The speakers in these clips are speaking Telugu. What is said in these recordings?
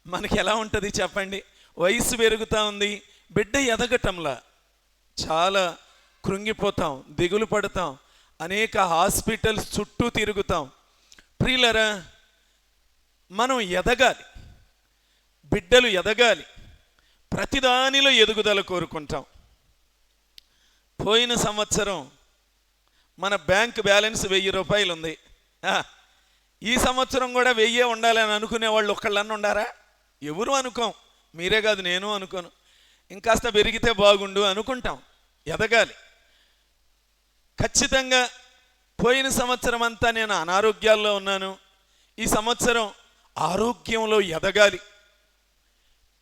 మనకి ఎలా ఉంటుంది చెప్పండి? వయసు పెరుగుతూ ఉంది, బిడ్డ ఎదగటంలా చాలా కృంగిపోతాం, దిగులు పడతాం, అనేక హాస్పిటల్స్ చుట్టూ తిరుగుతాం. ప్రియులరా, మనం ఎదగాలి, బిడ్డలు ఎదగాలి, ప్రతిదానిలో ఎదుగుదల కోరుకుంటాం. పోయిన సంవత్సరం మన బ్యాంక్ బ్యాలెన్స్ 1000 రూపాయలు ఉంది. ఈ సంవత్సరం కూడా 1000 ఉండాలని అనుకునే వాళ్ళు ఒక్కళ్ళన్నా ఉండారా? ఎవరు అనుకోం, మీరే కాదు నేను అనుకోను. ఇంకాస్త పెరిగితే బాగుండు అనుకుంటాం. ఎదగాలి ఖచ్చితంగా. పోయిన సంవత్సరం అంతా నేను అనారోగ్యాల్లో ఉన్నాను, ఈ సంవత్సరం ఆరోగ్యంలో ఎదగాలి.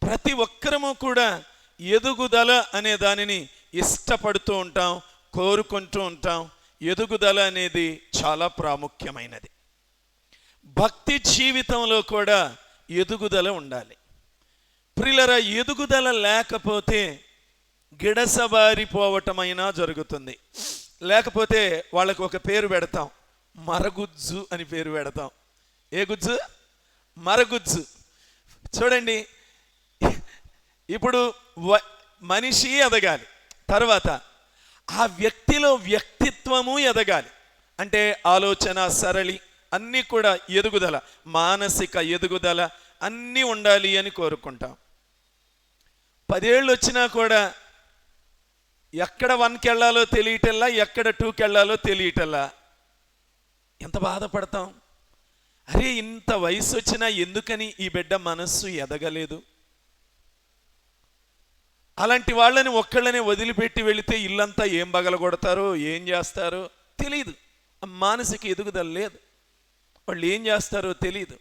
ప్రతి ఒక్కరము కూడా ఎదుగుదల అనే దానిని ఇష్టపడుతూ ఉంటాం, కోరుకుంటూ ఉంటాం. ఎదుగుదల అనేది చాలా ప్రాముఖ్యమైనది. భక్తి జీవితంలో కూడా ఎదుగుదల ఉండాలి. ప్రియులారా, ఎదుగుదల లేకపోతే గిడసబారిపోవటమైనా జరుగుతుంది. లేకపోతే వాళ్ళకు ఒక పేరు పెడతాం, మరగుజ్జు అని పేరు పెడతాం. ఏ గుజ్జు? మరగుజ్జు. చూడండి, ఇప్పుడు మనిషి ఎదగాలి, తర్వాత ఆ వ్యక్తిలో వ్యక్తిత్వము ఎదగాలి. అంటే ఆలోచన సరళి అన్నీ కూడా ఎదుగుదల, మానసిక ఎదుగుదల అన్నీ ఉండాలి అని కోరుకుంటాం. 10 ఏళ్ళు వచ్చినా కూడా ఎక్కడ 1కి వెళ్ళాలో తెలియటల్లా, ఎక్కడ 2కి వెళ్ళాలో తెలియటల్లా. ఎంత బాధపడతాం. అరే, ఇంత వయసు వచ్చినా ఎందుకని ఈ బిడ్డ మనస్సు ఎదగలేదు? అలాంటి వాళ్ళని ఒక్కళ్ళని వదిలిపెట్టి వెళితే ఇల్లంతా ఏం బగలగొడతారో, ఏం చేస్తారో తెలియదు. మానసిక ఎదుగుదల లేదు, వాళ్ళు ఏం చేస్తారో తెలియదు.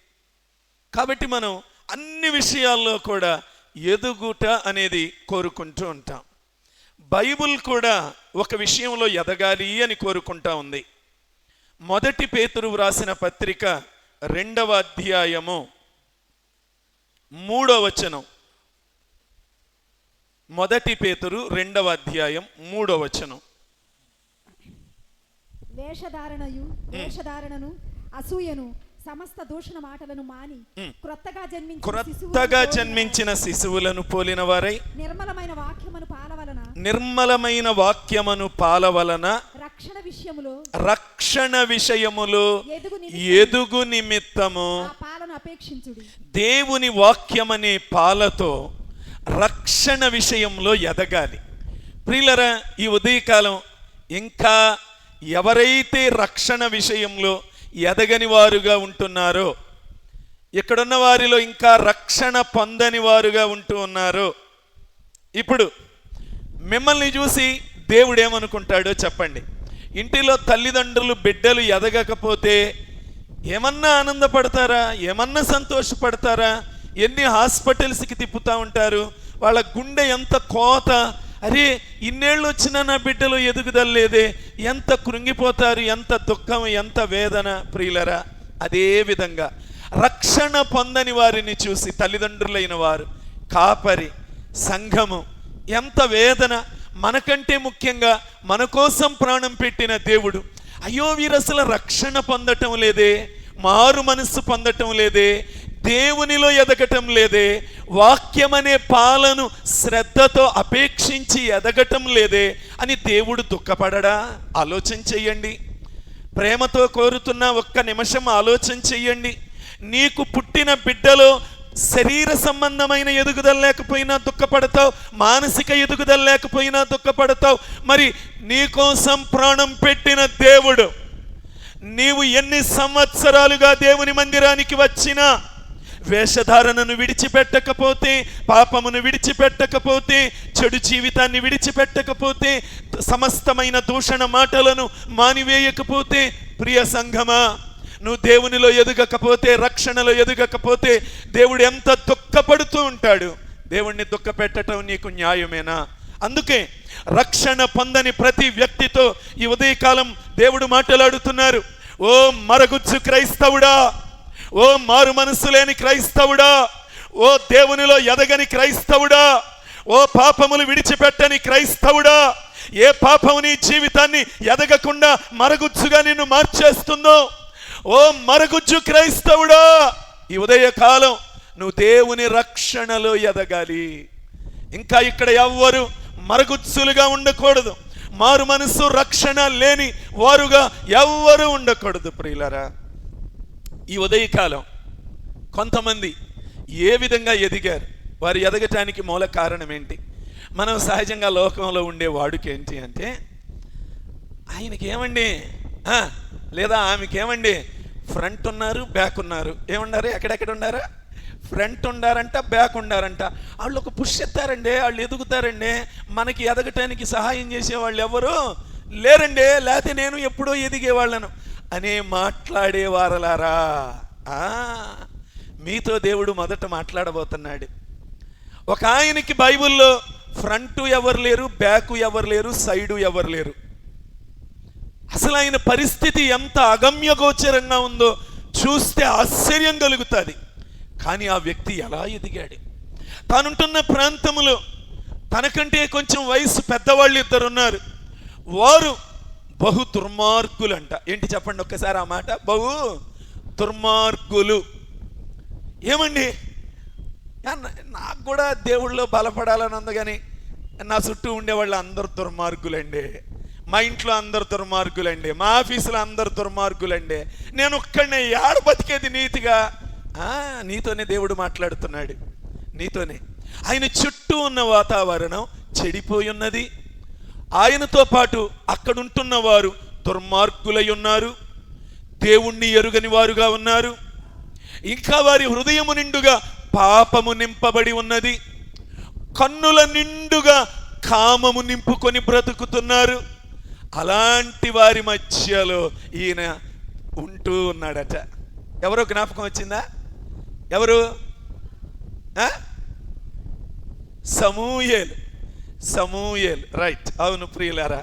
కాబట్టి మనం అన్ని విషయాల్లో కూడా ఎదుగుట అనేది కోరుకుంటూ ఉంటాం. బైబిల్ కూడా ఒక విషయంలో ఎదగాలి అని కోరుకుంటా ఉంది. 1 పేతురు వ్రాసిన పత్రిక 2వ అధ్యాయము 3వ వచనం. 1 పేతురు 2వ అధ్యాయం 3వ వచనం. వేషధారణను అసూయను సమస్త దూషణ మాటలను మాని క్రొత్తగా జన్మించిన శిశువులను పోలిన వారై నిర్మలమైన వాక్యమును పాలవలన రక్షణ విషయములో ఎదుగు నిమిత్తము దేవుని వాక్యమనే పాలతో రక్షణ విషయంలో ఎదగాలి. ప్రియులరా, ఈ ఉదయకాలం ఇంకా ఎవరైతే రక్షణ విషయంలో ఎదగని వారుగా ఉంటున్నారో, ఇక్కడున్న వారిలో ఇంకా రక్షణ పొందని వారుగా ఉంటూ ఉన్నారో, ఇప్పుడు మిమ్మల్ని చూసి దేవుడు ఏమనుకుంటాడో చెప్పండి. ఇంటిలో తల్లిదండ్రులు బిడ్డలు ఎదగకపోతే ఏమన్నా ఆనందపడతారా? ఏమన్నా సంతోషపడతారా? ఎన్ని హాస్పిటల్స్కి తిప్పుతూ ఉంటారు, వాళ్ళ గుండె ఎంత కోత. అరే, ఇన్నేళ్ళు వచ్చినా నా బిడ్డలో ఎదుగుదల లేదే, ఎంత కృంగిపోతారు, ఎంత దుఃఖం, ఎంత వేదన. ప్రియులరా, అదే విధంగా రక్షణ పొందని వారిని చూసి తల్లిదండ్రులైన వారు, కాపరి, సంఘము ఎంత వేదన. మనకంటే ముఖ్యంగా మన కోసం ప్రాణం పెట్టిన దేవుడు, అయ్యో వీరు అసలు రక్షణ పొందటం లేదే, మారు మనస్సు పొందటం లేదే, దేవునిలో ఎదగటం లేదే, వాక్యమనే పాలను శ్రద్ధతో అపేక్షించి ఎదగటం లేదే అని దేవుడు దుఃఖపడడా? ఆలోచన చెయ్యండి. ప్రేమతో కోరుతున్న ఒక్క నిమిషం ఆలోచన చెయ్యండి. నీకు పుట్టిన బిడ్డలో శరీర సంబంధమైన ఎదుగుదల లేకపోయినా దుఃఖపడతావు, మానసిక ఎదుగుదల లేకపోయినా దుఃఖపడతావు. మరి నీకోసం ప్రాణం పెట్టిన దేవుడు, నీవు ఎన్ని సంవత్సరాలుగా దేవుని మందిరానికి వచ్చినా వేషధారణను విడిచిపెట్టకపోతే, పాపమును విడిచిపెట్టకపోతే, చెడు జీవితాన్ని విడిచిపెట్టకపోతే, సమస్తమైన దూషణ మాటలను మానివేయకపోతే, ప్రియ సంఘమా, నువ్వు దేవునిలో ఎదగకపోతే, రక్షణలో ఎదగకపోతే దేవుడు ఎంత దుఃఖపడుతూ ఉంటాడు. దేవుణ్ణి దుఃఖపెట్టడం నీకు న్యాయమేనా? అందుకే రక్షణ పొందని ప్రతి వ్యక్తితో ఈ ఉదయకాలం దేవుడు మాట్లాడుతున్నారు. ఓ మరగుజ్జు క్రైస్తవుడా, ఓ మారు మనస్సు లేని క్రైస్తవుడా, ఓ దేవునిలో ఎదగని క్రైస్తవుడా, ఓ పాపములు విడిచిపెట్టని క్రైస్తవుడా, ఏ పాపము నీ జీవితాన్ని ఎదగకుండా మరగుజ్జుగా నిన్ను మార్చేస్తుందో, ఓ మరగుజ్జు క్రైస్తవుడా, ఈ ఉదయకాలం నువ్వు దేవుని రక్షణలో ఎదగాలి. ఇంకా ఇక్కడ ఎవ్వరు మరుగుత్సులుగా ఉండకూడదు. మారు మనసు రక్షణ లేని వారుగా ఎవ్వరూ ఉండకూడదు. ప్రియులారా, ఈ ఉదయకాలం కొంతమంది ఏ విధంగా ఎదిగారు, వారు ఎదగటానికి మూల కారణం ఏంటి? మనం సహజంగా లోకంలో ఉండే వాడికి ఏంటి అంటే, ఆయనకేమండి లేదా ఆమెకేమండి ఫ్రంట్ ఉన్నారు, బ్యాక్ ఉన్నారు. ఏమన్నారు? ఎక్కడెక్కడ ఉన్నారా? ఫ్రంట్ ఉండారంట, బ్యాక్ ఉండారంట. వాళ్ళు ఒక పుష్ ఎత్తారండి, వాళ్ళు ఎదుగుతారండి. మనకి ఎదగటానికి సహాయం చేసేవాళ్ళు ఎవరు లేరండి. లేకపోతే నేను ఎప్పుడో ఎదిగేవాళ్ళను అనే మాట్లాడేవారలారా, మీతో దేవుడు మొదట మాట్లాడబోతున్నాడు. ఒక ఆయనకి బైబిల్లో ఫ్రంట్ ఎవరు లేరు, బ్యాక్ ఎవరు లేరు, సైడు ఎవరు లేరు. అసలు ఆయన పరిస్థితి ఎంత అగమ్యగోచరంగా ఉందో చూస్తే ఆశ్చర్యం కలుగుతుంది. కానీ ఆ వ్యక్తి ఎలా ఎదిగాడు? తానుంటున్న ప్రాంతంలో తనకంటే కొంచెం వయసు పెద్దవాళ్ళు ఇద్దరు ఉన్నారు. వారు బహు దుర్మార్గులంట. ఏంటి చెప్పండి ఒక్కసారి ఆ మాట, బహు దుర్మార్గులు. ఏమండి, నాకు కూడా దేవుళ్ళో బలపడాలని ఉంది, కానీ నా చుట్టూ ఉండేవాళ్ళు అందరు దుర్మార్గులండి. మా ఇంట్లో అందరు దుర్మార్గులండి, మా ఆఫీసులో అందరు దుర్మార్గులండి. నేను ఒక్కడనే ఏడ బతికేది నీతిగా? నీతోనే దేవుడు మాట్లాడుతున్నాడు, నీతోనే. ఆయన చుట్టూ ఉన్న వాతావరణం చెడిపోయి ఉన్నది. ఆయనతో పాటు అక్కడుంటున్న వారు దుర్మార్గులై ఉన్నారు, దేవుణ్ణి ఎరుగని వారుగా ఉన్నారు. ఇంకా వారి హృదయము నిండుగా పాపము నింపబడి ఉన్నది. కన్నుల నిండుగా కామము నింపుకొని బ్రతుకుతున్నారు. అలాంటి వారి మధ్యలో ఈయన ఉంటూ ఉన్నాడట. ఎవరో జ్ఞాపకం వచ్చిందా? ఎవరు? సమూయేలు. సమూయేలు, రైట్, అవును ప్రియులారా.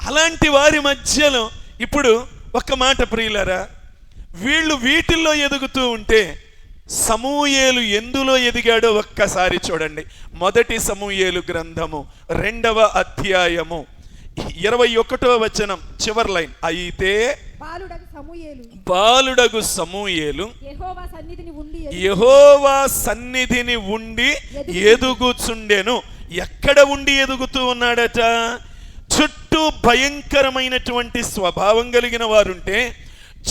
అలాంటి వారి మధ్యలో ఇప్పుడు ఒక్క మాట ప్రియులారా, వీళ్ళు వీటిల్లో ఎదుగుతూ ఉంటే సమూయేలు ఎందులో ఎదిగాడో ఒక్కసారి చూడండి. మొదటి సమూయేలు గ్రంథము 2వ అధ్యాయము 21వ వచనం చివరి లైన్. అయితే బాలుడగు సమూయేలు యెహోవా సన్నిధిని ఉండి ఎదుగుచుండెను. ఎక్కడ ఉండి ఎదుగుతూ ఉన్నాడట? చుట్టూ భయంకరమైనటువంటి స్వభావం కలిగిన వారుంటే,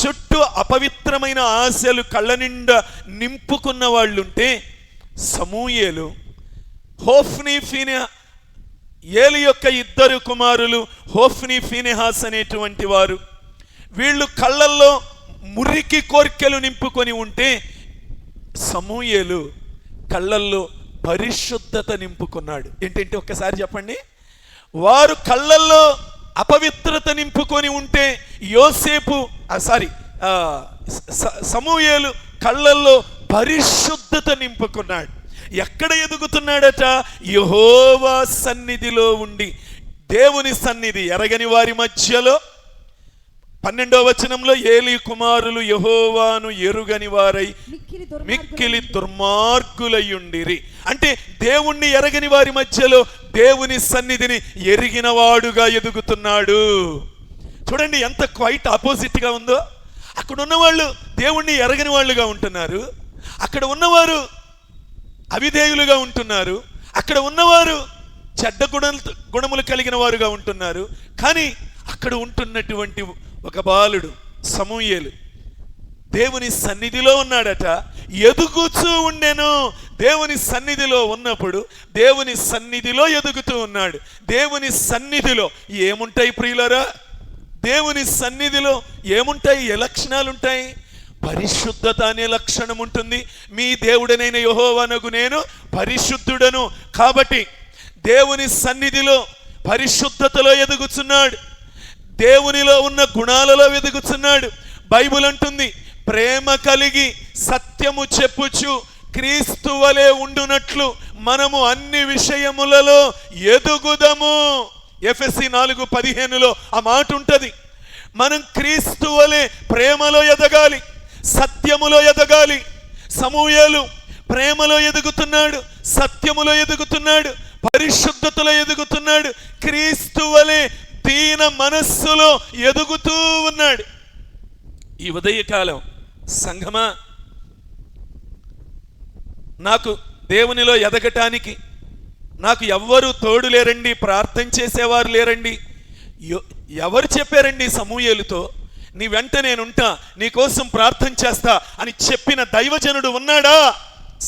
చుట్టూ అపవిత్రమైన ఆశలు కళ్ళ నిండా నింపుకున్న వాళ్ళుంటే, సమూయేలు హోఫ్నీ ఫీనెహాస్, ఏలి యొక్క ఇద్దరు కుమారులు హోఫ్నీ ఫీనెహాస్ అనేటువంటి వారు, వీళ్ళు కళ్ళల్లో మురికి కోర్కెలు నింపుకొని ఉంటే, సమూయేలు కళ్ళల్లో పరిశుద్ధత నింపుకున్నాడు. ఏంటంటే ఒక్కసారి చెప్పండి. వారు కళ్ళల్లో అపవిత్రత నింపుకొని ఉంటే, సమూయేలు కళ్ళల్లో పరిశుద్ధత నింపుకున్నాడు. ఎక్కడ ఎదుగుతున్నాడట? యెహోవా సన్నిధిలో ఉండి. దేవుని సన్నిధి ఎరగని వారి మధ్యలో 12వ వచనంలో ఏలి కుమారులు యెహోవాను ఎరుగని వారై మిక్కిలి దుర్మార్గులయుండిరి. అంటే దేవుణ్ణి ఎరగని వారి మధ్యలో దేవుని సన్నిధిని ఎరిగిన వాడుగా ఎదుగుతున్నాడు. చూడండి ఎంత క్వైట్ ఆపోజిట్ గా ఉందో. అక్కడ ఉన్నవాళ్ళు దేవుణ్ణి ఎరగని వాళ్ళుగా ఉంటున్నారు, అక్కడ ఉన్నవారు అవిధేయులుగా ఉంటున్నారు, అక్కడ ఉన్నవారు చెడ్డ గుణములు కలిగిన వారుగా ఉంటున్నారు. కానీ అక్కడ ఉంటున్నటువంటి ఒక బాలుడు సమూయేలు దేవుని సన్నిధిలో ఉన్నాడట, ఎదుగుతూ ఉండెను. దేవుని సన్నిధిలో ఉన్నప్పుడు దేవుని సన్నిధిలో ఎదుగుతూ ఉన్నాడు. దేవుని సన్నిధిలో ఏముంటాయి ప్రియులారా? దేవుని సన్నిధిలో ఏముంటాయి? ఏ లక్షణాలు ఉంటాయి? పరిశుద్ధత అనే లక్షణం ఉంటుంది. మీ దేవుడనైన యెహోవానగు నేను పరిశుద్ధుడను. కాబట్టి దేవుని సన్నిధిలో పరిశుద్ధతలో ఎదుగుతున్నాడు, దేవునిలో ఉన్న గుణాలలో ఎదుగుతున్నాడు. బైబిల్ అంటుంది, ప్రేమ కలిగి సత్యము చెప్పుచు క్రీస్తు వలె ఉండునట్లు మనము అన్ని విషయములలో ఎదుగుదము. ఎఫెసీ 4:15లో ఆ మాట ఉంటుంది. మనం క్రీస్తు వలె ప్రేమలో ఎదగాలి, సత్యములో ఎదగాలి. సమూయేలు ప్రేమలో ఎదుగుతున్నాడు, సత్యములో ఎదుగుతున్నాడు, పరిశుద్ధతలో ఎదుగుతున్నాడు, క్రీస్తు వలె దీన మనస్సులో ఎదుగుతూ ఉన్నాడు. ఈ ఉదయకాలం సంఘమా, నాకు దేవునిలో ఎదగటానికి నాకు ఎవ్వరూ తోడు లేరండి, ప్రార్థన చేసేవారు లేరండి. ఎవరు చెప్పారండి సమూయేలుతో నీ వెంట నేనుంటా, నీకోసం ప్రార్థన చేస్తా అని చెప్పిన దైవజనుడు ఉన్నాడా?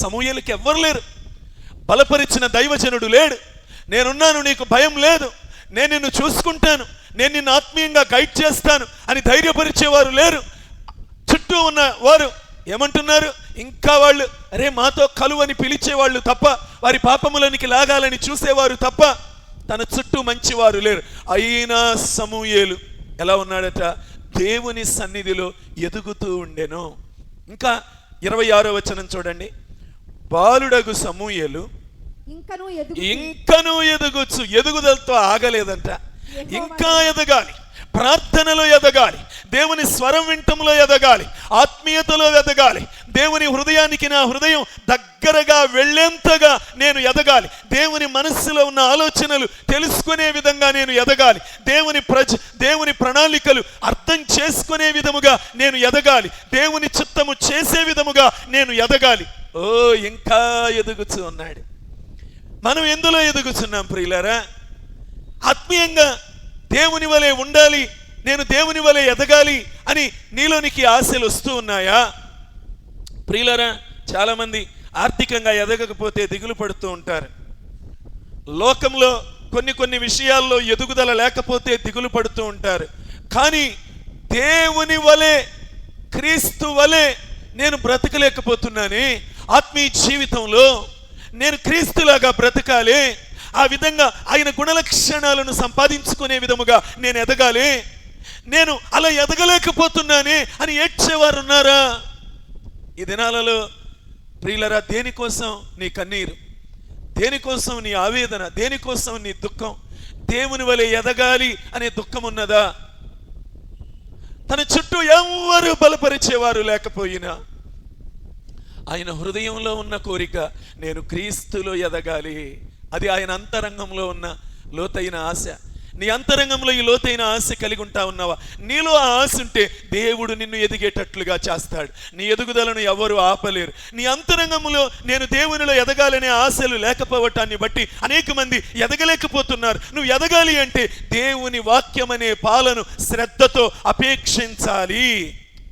సమూయేలుకి ఎవ్వరు లేరు. బలపరిచిన దైవజనుడు లేడు. నేనున్నాను, నీకు భయం లేదు, నేను నిన్ను చూసుకుంటాను, నేను నిన్ను ఆత్మీయంగా గైడ్ చేస్తాను అని ధైర్యపరిచేవారు లేరు. చుట్టూ ఉన్న వారు ఏమంటున్నారు? ఇంకా వాళ్ళు అరే మాతో కలువని పిలిచేవాళ్ళు తప్ప, వారి పాపములనికి లాగాలని చూసేవారు తప్ప తన చుట్టూ మంచివారు లేరు. అయినా సమూయేలు ఎలా ఉన్నాడట? దేవుని సన్నిధిలో ఎదుగుతూ ఉండెను. ఇంకా 26వ వచనం చూడండి. బాలుడగు సమూయేలు ఇంకనూ ఎదుగుచు, ఎదుగుదలతో ఆగలేదంట. ఇంకా ఎదగాలి, ప్రార్థనలో ఎదగాలి, దేవుని స్వరం వింటంలో ఎదగాలి, ఆత్మీయతలో ఎదగాలి, దేవుని హృదయానికి నా హృదయం దగ్గరగా వెళ్ళేంతగా నేను ఎదగాలి, దేవుని మనస్సులో ఉన్న ఆలోచనలు తెలుసుకునే విధంగా నేను ఎదగాలి, దేవుని ప్రణాళికలు అర్థం చేసుకునే విధముగా నేను ఎదగాలి, దేవుని చిత్తము చేసే విధముగా నేను ఎదగాలి. ఓ ఇంకా ఎదుగుచూ ఉన్నాడు. మనం ఎందులో ఎదుగుతున్నాం ప్రియులారా? ఆత్మీయంగా దేవుని వలె ఉండాలి, నేను దేవుని వలె ఎదగాలి అని నీలోనికి ఆశలు వస్తూ ఉన్నాయా? ప్రియులారా, చాలామంది ఆర్థికంగా ఎదగకపోతే దిగులు పడుతూ ఉంటారు. లోకంలో కొన్ని విషయాల్లో ఎదుగుదల లేకపోతే దిగులు పడుతూ ఉంటారు. కానీ దేవుని వలె, క్రీస్తు వలె నేను బ్రతకలేకపోతున్నానే, ఆత్మీయ జీవితంలో నేను క్రీస్తులాగా బ్రతకాలి, ఆ విధంగా ఆయన గుణలక్షణాలను సంపాదించుకునే విధముగా నేను ఎదగాలి, నేను అలా ఎదగలేకపోతున్నానే అని ఏడ్చేవారు ఉన్నారా? ఈ దినాలలో ప్రియులరా, దేనికోసం నీ కన్నీరు, దేనికోసం నీ ఆవేదన, దేనికోసం నీ దుఃఖం? దేవుని వలె ఎదగాలి అనే దుఃఖం ఉన్నదా? తన చుట్టూ ఎవ్వరూ బలపరిచేవారు లేకపోయినా ఆయన హృదయంలో ఉన్న కోరిక నేను క్రీస్తులో ఎదగాలి. అది ఆయన అంతరంగంలో ఉన్న లోతైన ఆశ. నీ అంతరంగంలో ఈ లోతైన ఆశ కలిగి ఉంటా ఉన్నావా? నీలో ఆ ఆశ ఉంటే దేవుడు నిన్ను ఎదిగేటట్లుగా చేస్తాడు. నీ ఎదుగుదలను ఎవరు ఆపలేరు. నీ అంతరంగంలో నేను దేవునిలో ఎదగాలనే ఆశలు లేకపోవటాన్ని బట్టి అనేక మంది ఎదగలేకపోతున్నారు. నువ్వు ఎదగాలి అంటే దేవుని వాక్యం అనే పాలను శ్రద్ధతో అపేక్షించాలి.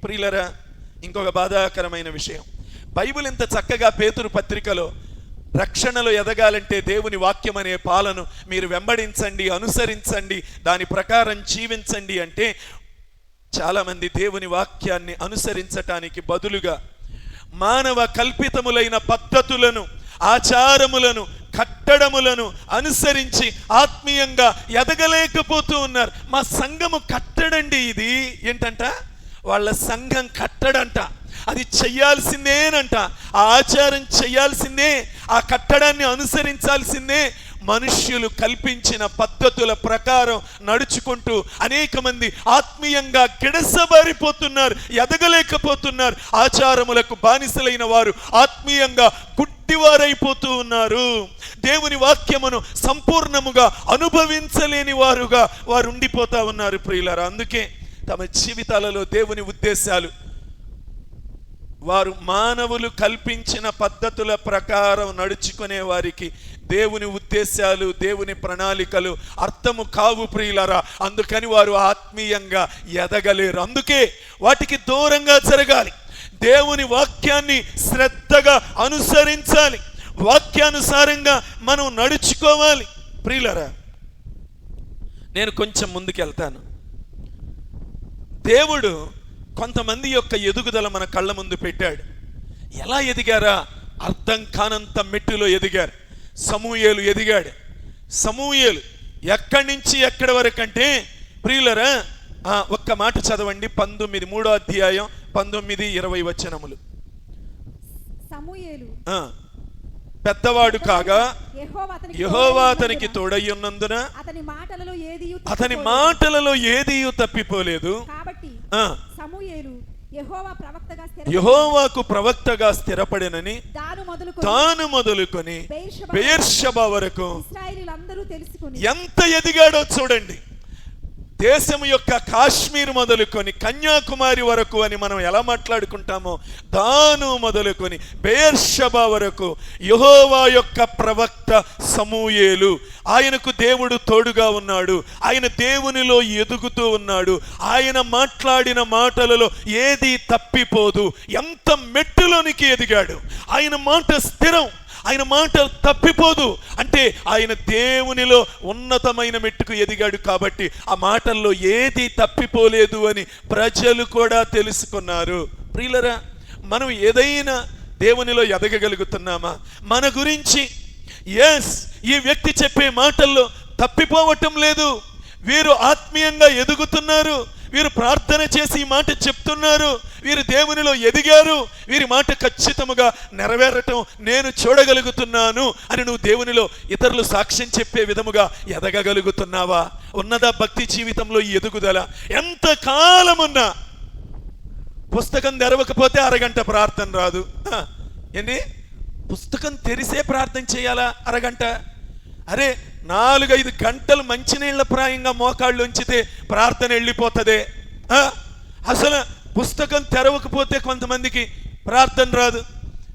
ప్రియులరా, ఇంకొక బాధాకరమైన విషయం, బైబిల్ ఇంత చక్కగా పేతురు పత్రికలో రక్షణలో ఎదగాలంటే దేవుని వాక్యం అనే పాలను మీరు వెంబడించండి, అనుసరించండి, దాని ప్రకారం జీవించండి అంటే చాలామంది దేవుని వాక్యాన్ని అనుసరించటానికి బదులుగా మానవ కల్పితములైన పద్ధతులను, ఆచారములను, కట్టడములను అనుసరించి ఆత్మీయంగా ఎదగలేకపోతూ ఉన్నారు. మా సంఘము కట్టడండి, ఇది ఏంటంట, వాళ్ళ సంఘం కట్టడంట, అది చెయ్యాల్సిందేనంట, ఆ ఆచారం చెయ్యాల్సిందే, ఆ కట్టడాన్ని అనుసరించాల్సిందే. మనుష్యులు కల్పించిన పద్ధతుల ప్రకారం నడుచుకుంటూ అనేక మంది ఆత్మీయంగా గిడసబారిపోతున్నారు, ఎదగలేకపోతున్నారు. ఆచారములకు బానిసలైన వారు ఆత్మీయంగా గుడ్డివారైపోతూ ఉన్నారు. దేవుని వాక్యమును సంపూర్ణముగా అనుభవించలేని వారుగా వారు ఉండిపోతా ఉన్నారు ప్రియులారా. అందుకే తమ జీవితాలలో దేవుని ఉద్దేశాలు వారు మానవులు కల్పించిన పద్ధతుల ప్రకారం నడుచుకునే వారికి దేవుని ఉద్దేశాలు, దేవుని ప్రణాళికలు అర్థము కావు ప్రియులారా. అందుకని వారు ఆత్మీయంగా ఎదగలేరు. అందుకే వాటికి దూరంగా జరగాలి. దేవుని వాక్యాన్ని శ్రద్ధగా అనుసరించాలి, వాక్యానుసారంగా మనం నడుచుకోవాలి. ప్రియులారా, నేను కొంచెం ముందుకెళ్తాను. దేవుడు కొంతమంది యొక్క ఎదుగుదల మన కళ్ళ ముందు పెట్టాడు. ఎలా ఎదిగారా? అర్థం కానంత మెట్టులో ఎదిగారు. సమూయేలు ఎదిగాడు. సమూయేలు ఎక్కడి నుంచి ఎక్కడి వరకు అంటే ప్రియులరా, ఒక్క మాట చదవండి, 3వ అధ్యాయం 19-20 వచనములు. సమూయేలు పెద్దవాడు కాగా యెహోవా అతనికి తోడయ్యున్నందున అతని మాటలలో ఏదియు తప్పిపోలేదు. యెహోవాకు ప్రవక్తగా స్థిరపడినని తాను మొదలుకొని బెయేర్షెబా వరకు ఎంత ఎదిగాడో చూడండి. దేశం యొక్క కాశ్మీర్ మొదలుకొని కన్యాకుమారి వరకు అని మనం ఎలా మాట్లాడుకుంటామో, దాను మొదలుకొని బెయేర్షెబా వరకు యెహోవా యొక్క ప్రవక్త సమూయేలు, ఆయనకు దేవుడు తోడుగా ఉన్నాడు, ఆయన దేవునిలో ఎదుగుతూ ఉన్నాడు, ఆయన మాట్లాడిన మాటలలో ఏది తప్పిపోదు. ఎంత మెట్టులోనికి ఎదిగాడు, ఆయన మాట స్థిరం, ఆయన మాట తప్పిపోదు. అంటే ఆయన దేవునిలో ఉన్నతమైన మెట్టుకు ఎదిగాడు కాబట్టి ఆ మాటల్లో ఏది తప్పిపోలేదు అని ప్రజలు కూడా తెలుసుకున్నారు. ప్రియులరా, మనం ఏదైనా దేవునిలో ఎదగగలుగుతున్నామా? మన గురించి ఈ వ్యక్తి చెప్పే మాటల్లో తప్పిపోవటం లేదు, వీరు ఆత్మీయంగా ఎదుగుతున్నారు, వీరు ప్రార్థన చేసి ఈ మాట చెప్తున్నారు, వీరు దేవునిలో ఎదిగారు, వీరి మాట ఖచ్చితంగా నెరవేరటం నేను చూడగలుగుతున్నాను అని నువ్వు దేవునిలో ఇతరులు సాక్ష్యం చెప్పే విధముగా ఎదగగలుగుతున్నావా? ఉన్నదా భక్తి జీవితంలో ఈ ఎదుగుదల? ఎంత కాలమున్నా పుస్తకం తెరవకపోతే అరగంట ప్రార్థన రాదు. ఏంటి, పుస్తకం తెరిసే ప్రార్థన చేయాలా అరగంట? అరే 4-5 గంటలు మంచినీళ్ళ ప్రాయంగా మోకాళ్ళు ఉంచితే ప్రార్థన వెళ్ళిపోతుంది. అసలు పుస్తకం తెరవకపోతే కొంతమందికి ప్రార్థన రాదు.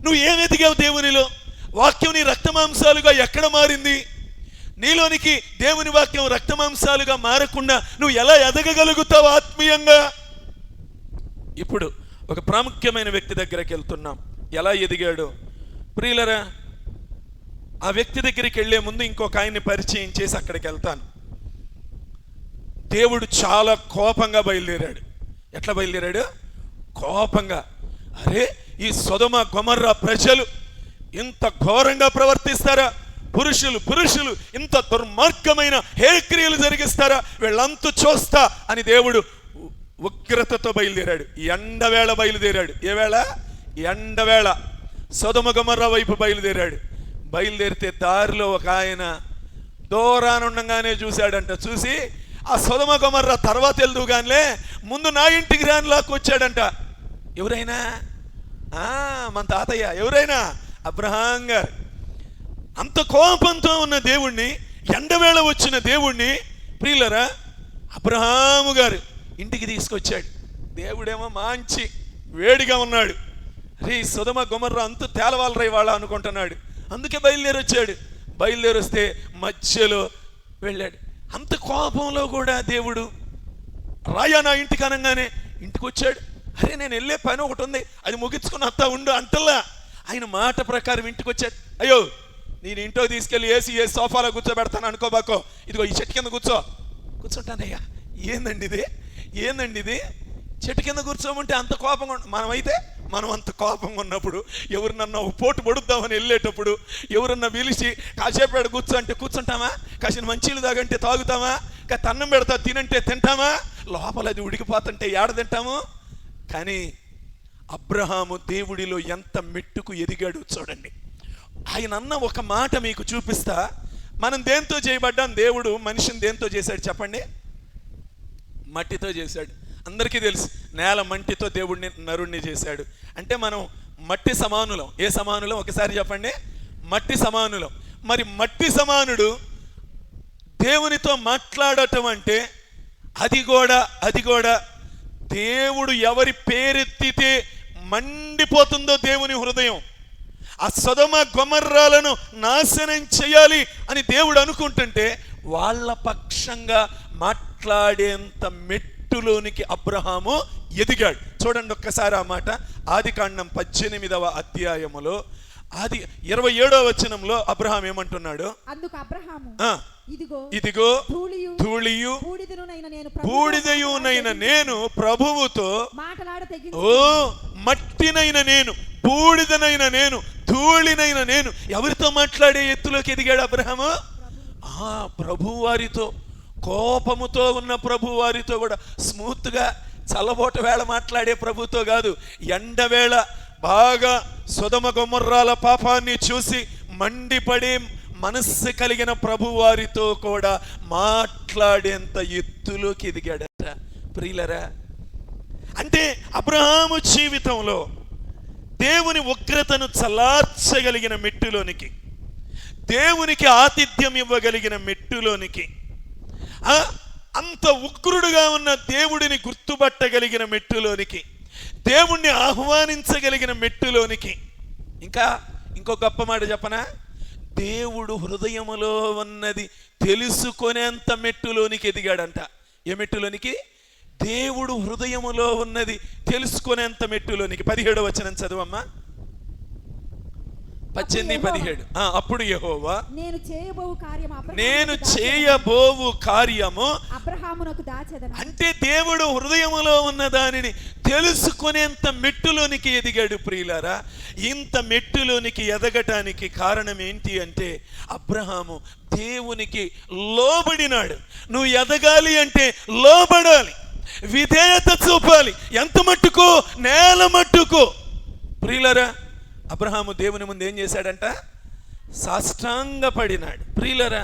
నువ్వు ఏం ఎదిగావు దేవునిలో? వాక్యం నీ రక్తమాంసాలుగా ఎక్కడ మారింది? నీలోనికి దేవుని వాక్యం రక్తమాంసాలుగా మారకుండా నువ్వు ఎలా ఎదగగలుగుతావు ఆత్మీయంగా? ఇప్పుడు ఒక ప్రాముఖ్యమైన వ్యక్తి దగ్గరికి వెళ్తున్నాం. ఎలా ఎదిగాడు? ప్రియులరా, ఆ వ్యక్తి దగ్గరికి వెళ్లే ముందు ఇంకొక ఆయన్ని పరిచయం చేసి అక్కడికి వెళ్తాను. దేవుడు చాలా కోపంగా బయలుదేరాడు. ఎట్లా బయలుదేరాడు? కోపంగా. అరే, ఈ సొదొమ గొమొర్రా ప్రజలు ఇంత ఘోరంగా ప్రవర్తిస్తారా? పురుషులు ఇంత దుర్మార్గమైన హేక్రియలు జరిగిస్తారా? వీళ్ళంతా చూస్తా అని దేవుడు ఉగ్రతతో బయలుదేరాడు. ఎండవేళ బయలుదేరాడు. ఏ వేళ? ఎండవేళ సొదొమ గొమొర్రా వైపు బయలుదేరాడు. బయలుదేరితే దారిలో ఒక ఆయన దూరానుండగానే చూశాడంట. చూసి ఆ సొదొమ గొమొర్రా తర్వాత వెళ్దుగానే ముందు నా ఇంటికి రానిలాకు వచ్చాడంట. ఎవరైనా? మన తాతయ్య. ఎవరైనా? అబ్రహాం గారు. అంత కోపంతో ఉన్న దేవుణ్ణి, ఎండవేళ వచ్చిన దేవుణ్ణి, ప్రియులరా, అబ్రహాము గారు ఇంటికి తీసుకొచ్చాడు. దేవుడేమో మంచి వేడిగా ఉన్నాడు. రే, సొదొమ గొమొర్రా అంత తేలవాలరై వాళ్ళ అనుకుంటున్నాడు. అందుకే బయలుదేరొచ్చాడు. బయలుదేరొస్తే మధ్యలో వెళ్ళాడు. అంత కోపంలో కూడా దేవుడు రాయా నా ఇంటికి అనగానే ఇంటికి వచ్చాడు. అరే, నేను వెళ్ళే పని ఒకటి ఉంది, అది ముగించుకుని అత్తా ఉండు అంటల్లా. ఆయన మాట ప్రకారం ఇంటికి వచ్చాడు. అయ్యో, నేను ఇంట్లో తీసుకెళ్ళి ఏ సోఫాలో కూర్చోబెడతాను అనుకోబాకో, ఇదిగో ఈ చెట్టు కింద కూర్చుంటానయ్యా. ఏందండి ఇది? చెట్టు కింద కూర్చోమంటే అంత కోపంగా మనం అంత కోపంగా ఉన్నప్పుడు ఎవరినన్నా పోటు పొడుద్దామని వెళ్ళేటప్పుడు ఎవరన్నా పిలిచి కాసేపేడు కూర్చో కూర్చుంటామా? కాసిన మంచీలు తాగంటే తాగుతామా? అన్నం పెడతా తినంటే తింటామా? లోపల అది ఉడికిపోతుంటే ఏడ తింటాము? కానీ అబ్రహాము దేవుడిలో ఎంత మెట్టుకు ఎదిగాడు చూడండి. ఆయన అన్న ఒక మాట మీకు చూపిస్తా. మనం దేంతో చేయబడ్డాం? దేవుడు మనిషిని దేంతో చేశాడు చెప్పండి? మట్టితో చేశాడు. అందరికీ తెలుసు, నేల మంటితో దేవుడిని నరుణ్ణి చేశాడు. అంటే మనం మట్టి సమానులం. ఏ సమానులం? ఒకసారి చెప్పండి. మట్టి సమానులం. మరి మట్టి సమానుడు దేవునితో మాట్లాడటం అంటే అది కూడా దేవుడు ఎవరి పేరెత్తితే మండిపోతుందో దేవుని హృదయం, ఆ సొదొమ గొమొర్రాలను నాశనం చేయాలి అని దేవుడు అనుకుంటుంటే వాళ్ళ పక్షంగా మాట్లాడేంత మెట్టులోనికి అబ్రహాము ఎదిగాడు. చూడండి ఒక్కసారి ఆ మాట. ఆదికాండం 18వ అధ్యాయములో 27వ వచనంలో అబ్రహాం ఏమంటున్నాడు? అందుకు అబ్రహాము ఇదిగో ధూళియు బూడిదయునైన నేను ప్రభువుతో మట్టినైన నేను, బూడిదనైన నేను, ధూళినైన నేను. ఎవరితో మాట్లాడే ఎత్తులోకి ఎదిగాడు అబ్రహాము? ప్రభువారితో, కోపముతో ఉన్న ప్రభువారితో కూడా. స్మూత్గా చల్లబోట వేళ మాట్లాడే ప్రభుతో కాదు, ఎండవేళ బాగా సొదొమ గొమొర్రాల పాపాన్ని చూసి మండిపడే మనస్సు కలిగిన ప్రభువారితో కూడా మాట్లాడేంత ఎత్తులోకి ఎదిగాడట. ప్రియులరా, అంటే అబ్రహాము జీవితంలో దేవుని ఉగ్రతను చల్లార్చగలిగిన మెట్టులోనికి, దేవునికి ఆతిథ్యం ఇవ్వగలిగిన మెట్టులోనికి, అంత ఉగ్రుడుగా ఉన్న దేవుడిని గుర్తుపట్టగలిగిన మెట్టులోనికి, దేవుణ్ణి ఆహ్వానించగలిగిన మెట్టులోనికి. ఇంకా ఇంకో గొప్ప మాట చెప్పనా, దేవుడు హృదయములో ఉన్నది తెలుసుకునేంత మెట్టులోనికి ఎదిగాడంట. ఏ మెట్టులోనికి? దేవుడు హృదయములో ఉన్నది తెలుసుకునేంత మెట్టులోనికి. 17వ వచనం చదువమ్మా. 18-17. అప్పుడు యెహోవా నేను చేయబోవు కార్యము అబ్రహామునకు దాచెదను. అంటే దేవుడు హృదయములో ఉన్న దానిని తెలుసుకునేంత మెట్టులోనికి ఎదిగాడు. ప్రియులారా, ఇంత మెట్టులోనికి ఎదగటానికి కారణం ఏంటి అంటే అబ్రహాము దేవునికి లోబడినాడు. నువ్వు ఎదగాలి అంటే లోబడాలి, విధేయత చూపాలి. ఎంత మట్టుకు? నేల మట్టుకు. ప్రియులారా, అబ్రహాము దేవుని ముందు ఏం చేశాడంట? సాష్టాంగపడినాడు. ప్రియులరా,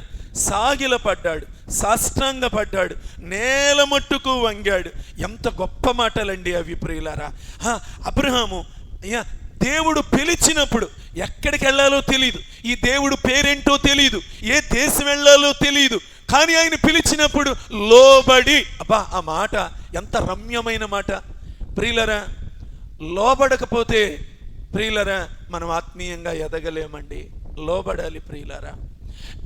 సాగిలపడ్డాడు, సాష్టాంగపడ్డాడు, నేల మట్టుకు వంగాడు. ఎంత గొప్ప మాటలండి అవి ప్రియులారా. అబ్రహాము దేవుడు పిలిచినప్పుడు ఎక్కడికి వెళ్ళాలో తెలియదు, ఈ దేవుడు పేరేంటో తెలియదు, ఏ దేశం వెళ్ళాలో తెలియదు, కానీ ఆయన పిలిచినప్పుడు లోబడి. అబ్బా, ఆ మాట ఎంత రమ్యమైన మాట ప్రియులరా. లోబడకపోతే ప్రియులరా మనం ఆత్మీయంగా ఎదగలేమండి. లోబడాలి ప్రియులరా.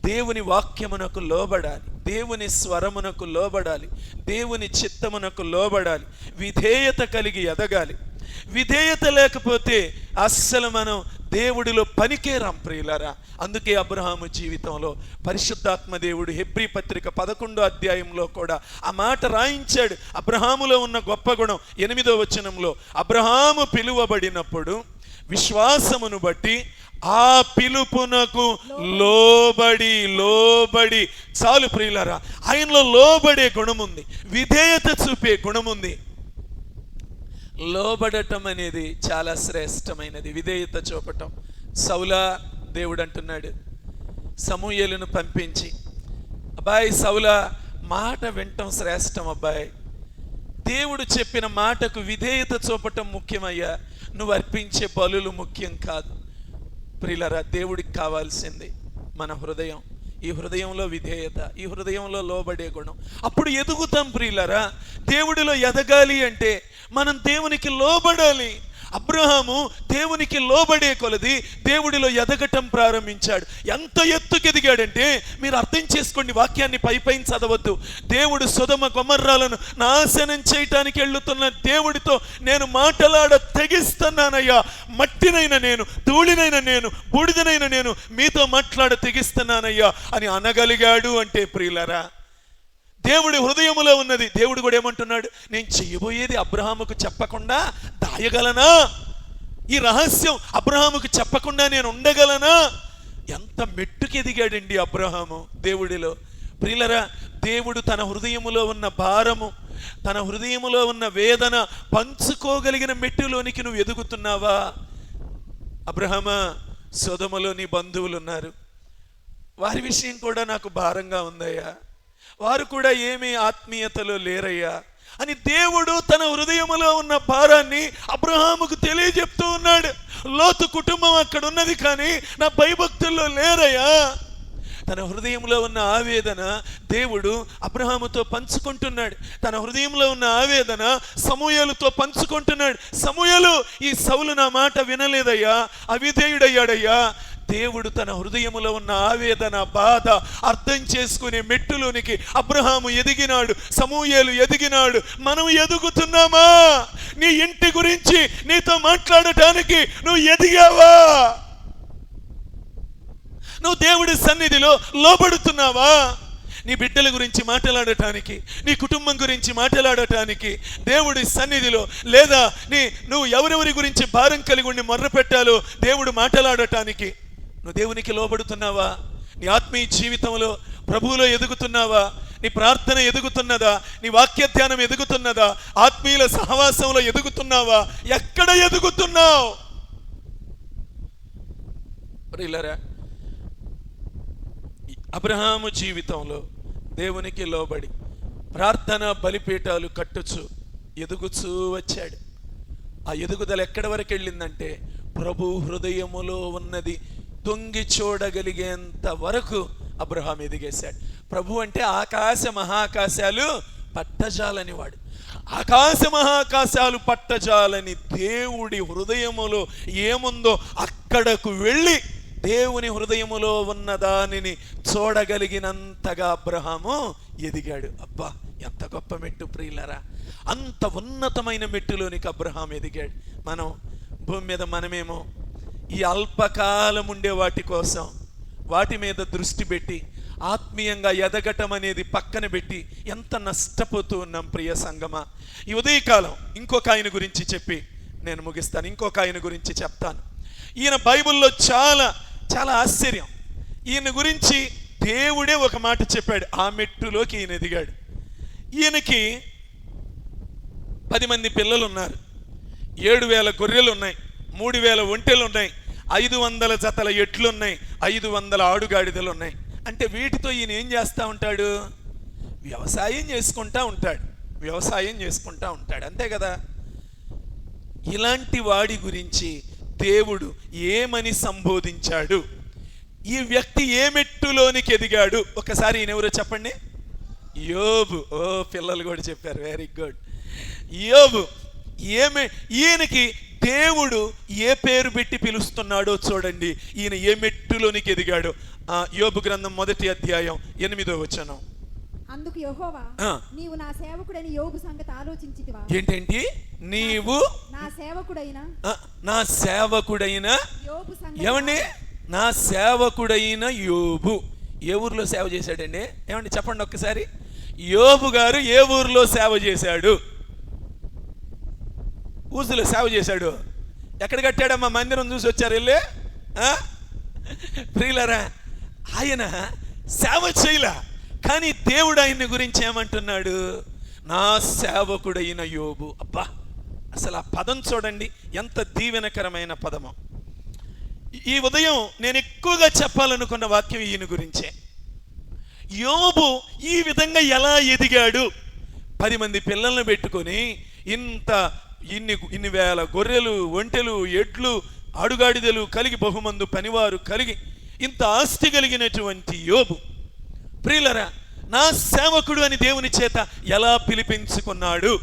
దేవుని వాక్యమునకు లోబడాలి, దేవుని స్వరమునకు లోబడాలి, దేవుని చిత్తమునకు లోబడాలి, విధేయత కలిగి ఎదగాలి. విధేయత లేకపోతే అస్సలు మనం దేవుడిలో పనికేరాం ప్రియులారా. అందుకే అబ్రహాము జీవితంలో పరిశుద్ధాత్మ దేవుడు హెబ్రీ పత్రిక 11వ అధ్యాయంలో కూడా ఆ మాట రాయించాడు. అబ్రహాములో ఉన్న గొప్ప గుణం 8వ వచనంలో, అబ్రహాము పిలువబడినప్పుడు విశ్వాసమును బట్టి ఆ పిలుపునకు లోబడి. చాలు ప్రియులారా, ఆయనలో లోబడే గుణం ఉంది, విధేయత చూపే గుణం ఉంది. లోబడటం అనేది చాలా శ్రేష్టమైనది, విధేయత చూపటం. సౌలా, దేవుడు అంటున్నాడు సమూయేలును పంపించి, అబ్బాయి సౌలా, మాట వినటం శ్రేష్టం అబ్బాయి, దేవుడు చెప్పిన మాటకు విధేయత చూపటం ముఖ్యమయ్యా, నువ్వు అర్పించే బలులు ముఖ్యం కాదు. ప్రియులారా, దేవుడికి కావాల్సింది మన హృదయం. ఈ హృదయంలో విధేయత, ఈ హృదయంలో లోబడే గుణం. అప్పుడు ఎదుగుతాం ప్రియులారా. దేవుడిలో ఎదగాలి అంటే మనం దేవునికి లోబడాలి. అబ్రహాము దేవునికి లోబడే కొలది దేవుడిలో ఎదగటం ప్రారంభించాడు. ఎంత ఎత్తుకు ఎదిగాడంటే మీరు అర్థం చేసుకోండి, వాక్యాన్ని పైపైన చదవద్దు. దేవుడు సొదొమ గొమొర్రాలను నాశనం చేయటానికి వెళ్తున్న దేవుడితో నేను మాటలాడ తెగిస్తున్నానయ్యా, మట్టినైనా నేను, ధూళినైనా నేను, బూడిదనైనా నేను మీతో మాట్లాడ తెగిస్తున్నానయ్యా అని అనగలిగాడు. అంటే ప్రియులారా, దేవుడి హృదయములో ఉన్నది. దేవుడు కూడా ఏమంటున్నాడు, నేను చెయ్యబోయేది అబ్రహాముకు చెప్పకుండా దాయగలనా? ఈ రహస్యం అబ్రహాముకు చెప్పకుండా నేను ఉండగలనా? ఎంత మెట్టుకు ఎదిగాడండి అబ్రహాము దేవుడిలో. ప్రియులరా, దేవుడు తన హృదయములో ఉన్న భారము, తన హృదయములో ఉన్న వేదన పంచుకోగలిగిన మెట్టులోనికి నువ్వు ఎదుగుతున్నావా? అబ్రహామా, సొదొమలో నీ బంధువులు ఉన్నారు, వారి విషయం కూడా నాకు భారంగా ఉందయ్యా, వారు కూడా ఏమీ ఆత్మీయతలో లేరయ్యా అని దేవుడు తన హృదయములో ఉన్న భారాన్ని అబ్రహాముకు తెలియజెప్తూ ఉన్నాడు. లోతు కుటుంబం అక్కడ ఉన్నది, కానీ నా భయభక్తుల్లో లేరయ్యా. తన హృదయంలో ఉన్న ఆవేదన దేవుడు అబ్రహాముతో పంచుకుంటున్నాడు. తన హృదయంలో ఉన్న ఆవేదన సమూయేలుతో పంచుకుంటున్నాడు. సమూయేలు, ఈ సౌలు నా మాట వినలేదయ్యా, అవిధేయుడయ్యాడయ్యా. దేవుడు తన హృదయములో ఉన్న ఆవేదన, బాధ అర్థం చేసుకునే మెట్టులోనికి అబ్రహాము ఎదిగినాడు, సమూయేలు ఎదిగినాడు. మనం ఎదుగుతున్నామా? నీ ఇంటి గురించి నీతో మాట్లాడటానికి నువ్వు ఎదిగావా? నువ్వు దేవుడి సన్నిధిలో లోబడుతున్నావా? నీ బిడ్డల గురించి మాట్లాడటానికి, నీ కుటుంబం గురించి మాట్లాడటానికి దేవుడి సన్నిధిలో, లేదా నువ్వు ఎవరెవరి గురించి భారం కలిగి ఉండి మొర్ర పెట్టాలో దేవుడు మాట్లాడటానికి నువ్వు దేవునికి లోబడుతున్నావా? నీ ఆత్మీయ జీవితంలో ప్రభువులో ఎదుగుతున్నావా? నీ ప్రార్థన ఎదుగుతున్నదా? నీ వాక్య ధ్యానం ఎదుగుతున్నదా? ఆత్మీయుల సహవాసంలో ఎదుగుతున్నావా? ఎక్కడ ఎదుగుతున్నావు? ప్రియులారా, అబ్రహాము జీవితంలో దేవునికి లోబడి ప్రార్థన బలిపీఠాలు కట్టుచు ఎదుగుచూ వచ్చాడు. ఆ ఎదుగుదల ఎక్కడి వరకు వెళ్ళిందంటే ప్రభు హృదయములో ఉన్నది తొంగి చూడగలిగేంత వరకు అబ్రహాం ఎదిగేశాడు. ప్రభు అంటే ఆకాశ మహాకాశాలు పట్టజాలని వాడు. ఆకాశ మహాకాశాలు పట్టజాలని దేవుడి హృదయములో ఏముందో అక్కడకు వెళ్ళి దేవుని హృదయములో ఉన్న దానిని చూడగలిగినంతగా అబ్రహాము ఎదిగాడు. అబ్బా, ఎంత గొప్ప మెట్టు ప్రియులరా! అంత ఉన్నతమైన మెట్టులోనికి అబ్రహాం ఎదిగాడు. మనం భూమి మీద మనమేమో ఈ అల్పకాలం ఉండే వాటి కోసం వాటి మీద దృష్టి పెట్టి ఆత్మీయంగా ఎదగటం అనేది పక్కన పెట్టి ఎంత నష్టపోతూ ఉన్నాం ప్రియ సంగమా. ఈ ఉదయకాలం ఇంకొక ఆయన గురించి చెప్పి నేను ముగిస్తాను. ఇంకొక ఆయన గురించి చెప్తాను. ఈయన బైబిల్లో చాలా చాలా ఆశ్చర్యం. ఈయన గురించి దేవుడే ఒక మాట చెప్పాడు. ఆ మెట్టులోకి ఈయన ఎదిగాడు. ఈయనకి 10 మంది పిల్లలు ఉన్నారు, 7,000 గొర్రెలు ఉన్నాయి, 3,000 ఒంటెలు ఉన్నాయి, 500 జతల ఎట్లు ఉన్నాయి, 500 ఆడుగాడిదలు ఉన్నాయి. అంటే వీటితో ఈయన ఏం చేస్తూ ఉంటాడు? వ్యవసాయం చేసుకుంటా ఉంటాడు. అంతే కదా. ఇలాంటి వాడి గురించి దేవుడు ఏమని సంబోధించాడు? ఈ వ్యక్తి ఏ మెట్టులోనికి ఎదిగాడు? ఒకసారి ఈయన ఎవరో చెప్పండి. యోబు. ఓ, పిల్లలు కూడా చెప్పారు, వెరీ గుడ్. యోబు. ఈయనకి దేవుడు ఏ పేరు పెట్టి పిలుస్తున్నాడో చూడండి. ఈయన ఏ మెట్టులోనికి ఎదిగాడు. యోబు గ్రంథం 1వ అధ్యాయం 8వ వచనం. అందుకు యెహోవా, నీవు నా సేవకుడైన యోబు సంగతి ఆలోచించితివా? ఏంటంటే నీవు నా సేవకుడైన యోబు సంగతి. ఏమండి, నా సేవకుడైన యోబు ఏ ఊర్లో సేవ చేశాడండి? ఏమండి చెప్పండి ఒక్కసారి. యోబు గారు ఏ ఊర్లో సేవ చేశాడు? ఊసులో సేవ చేశాడు. ఎక్కడ కట్టాడమ్మా? మందిరం చూసి వచ్చారు వెళ్ళి. ప్రియులరా, ఆయన సేవ చేయలా, కానీ దేవుడు ఆయన్ని గురించి ఏమంటున్నాడు? నా సేవకుడైన యోబు. అబ్బా, అసలు ఆ పదం చూడండి, ఎంత దీవెనకరమైన పదము. ఈ ఉదయం నేను ఎక్కువగా చెప్పాలనుకున్న వాక్యం ఈయన గురించే. యోబు ఈ విధంగా ఎలా ఎదిగాడు? 10 మంది పిల్లల్ని పెట్టుకొని ఇన్ని వేల గొర్రెలు, ఒంటెలు, ఎడ్లు, ఆడుగాడిదలు కలిగి, బహుమందు పనివారు కలిగి, ఇంత ఆస్తి కలిగినటువంటి యోబు ప్రియులరా, నా సేవకుడు అని దేవుని చేత ఎలా పిలిపించుకున్నాడు?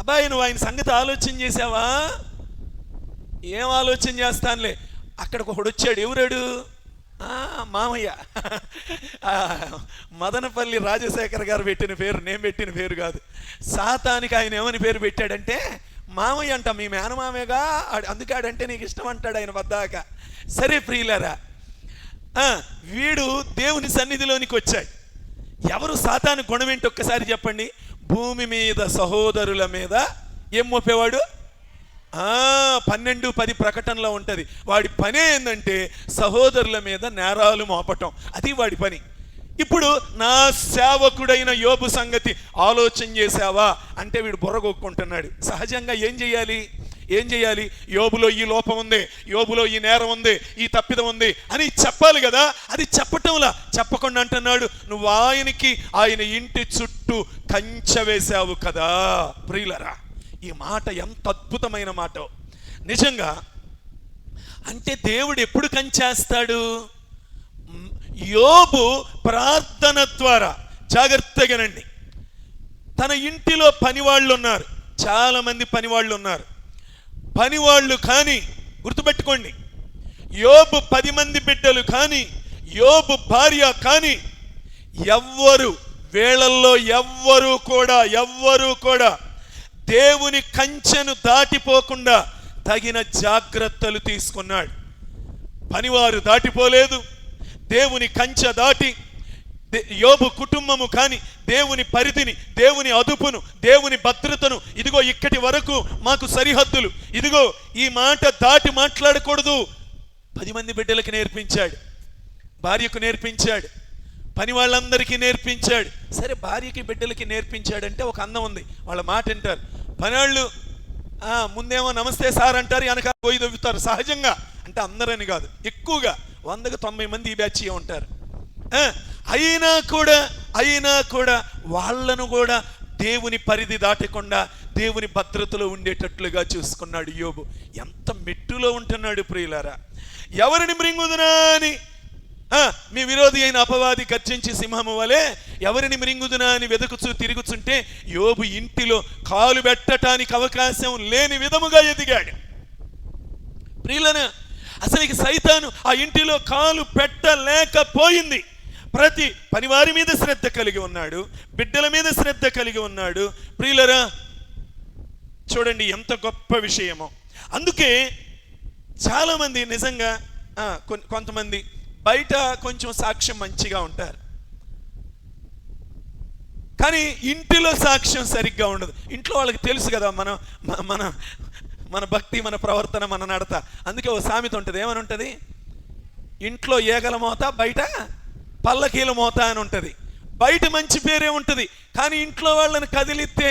అబ్బాయి, నువ్వు ఆయన సంగతి ఆలోచన చేసావా? ఏం ఆలోచన చేస్తానులే. అక్కడికి ఒకడు వచ్చాడు. ఎవరాడు? మామయ్య. మదనపల్లి రాజశేఖర్ గారు పెట్టిన పేరు, నేను పెట్టిన పేరు కాదు. సాతానికి ఆయన ఏమని పేరు పెట్టాడంటే మామయ్య అంట. మీ మేనమామయ్యగా, అందుకాడంటే నీకు ఇష్టం అంటాడు ఆయన వద్దాక. సరే ప్రియులరా, వీడు దేవుని సన్నిధిలోనికి వచ్చాడు. ఎవరు సాతాను గుణం ఏంటి ఒక్కసారి చెప్పండి. భూమి మీద సహోదరుల మీద ఏం మోపేవాడు? 12:10 ప్రకటనలో ఉంటుంది. వాడి పనే ఏంటంటే సహోదరుల మీద నేరాలు మోపటం. అది వాడి పని. ఇప్పుడు నా సేవకుడైన యోబు సంగతి ఆలోచన చేసావా అంటే వీడు బుర్రగొక్కుంటున్నాడు. సహజంగా ఏం చేయాలి? యోబులో ఈ లోపం ఉంది, యోబులో ఈ నేరం ఉంది, ఈ తప్పిదం ఉంది అని చెప్పాలి కదా. అది చెప్పటంలా చెప్పకుండా అంటున్నాడు, నువ్వు ఆయన ఇంటి చుట్టూ కంచె వేశావు కదా. ప్రియులరా, ఈ మాట ఎంత అద్భుతమైన మాట నిజంగా. అంటే దేవుడు ఎప్పుడు కంచేస్తాడు? యోబు ప్రార్థన ద్వారా. జాగ్రత్తగానండి, తన ఇంటిలో పనివాళ్ళు ఉన్నారు, చాలా మంది పనివాళ్ళు ఉన్నారు. పనివాళ్ళు కానీ గుర్తుపెట్టుకోండి, యోబు 10 మంది బిడ్డలు కానీ, యోబు భార్య కానీ, వీళ్ళల్లో ఎవ్వరూ కూడా దేవుని కంచెను దాటిపోకుండా తగిన జాగ్రత్తలు తీసుకున్నాడు. పనివారు దాటిపోలేదు. దేవుని కంచె దాటి యోబు కుటుంబము కానీ దేవుని పరిధిని, దేవుని అదుపును, దేవుని భద్రతను, ఇదిగో ఇక్కడి వరకు మాకు సరిహద్దులు, ఇదిగో ఈ మాట దాటి మాట్లాడకూడదు 10 మంది బిడ్డలకి నేర్పించాడు, భార్యకు నేర్పించాడు, పని వాళ్ళందరికీ నేర్పించాడు. సరే, భార్యకి బిడ్డలకి నేర్పించాడంటే ఒక అందం ఉంది. వాళ్ళ మాట వింటారు. పనివాళ్ళు ముందేమో నమస్తే సార్ అంటారు, వెనక పోయి దొబ్బుతారు. సహజంగా అంటే అందరని కాదు, ఎక్కువగా 100కి 90 మంది ఈ బ్యాచ్ ఉంటారు. అయినా కూడా వాళ్ళను కూడా దేవుని పరిధి దాటకుండా దేవుని భద్రతలో ఉండేటట్లుగా చూసుకున్నాడు యోబు. ఎంత మెట్టులో ఉంటున్నాడు ప్రియులారా. ఎవరిని మృంగుదునా అని మీ విరోధి అయిన అపవాది గర్జించి సింహము వలె ఎవరిని మృంగుదునా అని వెతుకుచూ తిరుగుతుంటే యోబు ఇంటిలో కాలు పెట్టడానికి అవకాశం లేని విధముగా ఎదిగాడు. ప్రియులనా, అసలు సైతాను ఆ ఇంటిలో కాలు పెట్టలేకపోయింది. ప్రతి పనివారి మీద శ్రద్ధ కలిగి ఉన్నాడు, బిడ్డల మీద శ్రద్ధ కలిగి ఉన్నాడు. ప్రియులరా, చూడండి ఎంత గొప్ప విషయమో. అందుకే చాలామంది నిజంగా కొంతమంది బయట కొంచెం సాక్ష్యం మంచిగా ఉంటారు, కానీ ఇంటిలో సాక్ష్యం సరిగ్గా ఉండదు. ఇంట్లో వాళ్ళకి తెలుసు కదా మన మన మన భక్తి, మన ప్రవర్తన, మన నడత. అందుకే ఓ సామెత ఉంటుంది, ఏమని ఉంటుంది? ఇంట్లో ఏగల మోత, బయట పల్లకీల మోత అని ఉంటుంది. బయట మంచి పేరే ఉంటుంది, కానీ ఇంట్లో వాళ్ళని కదిలిస్తే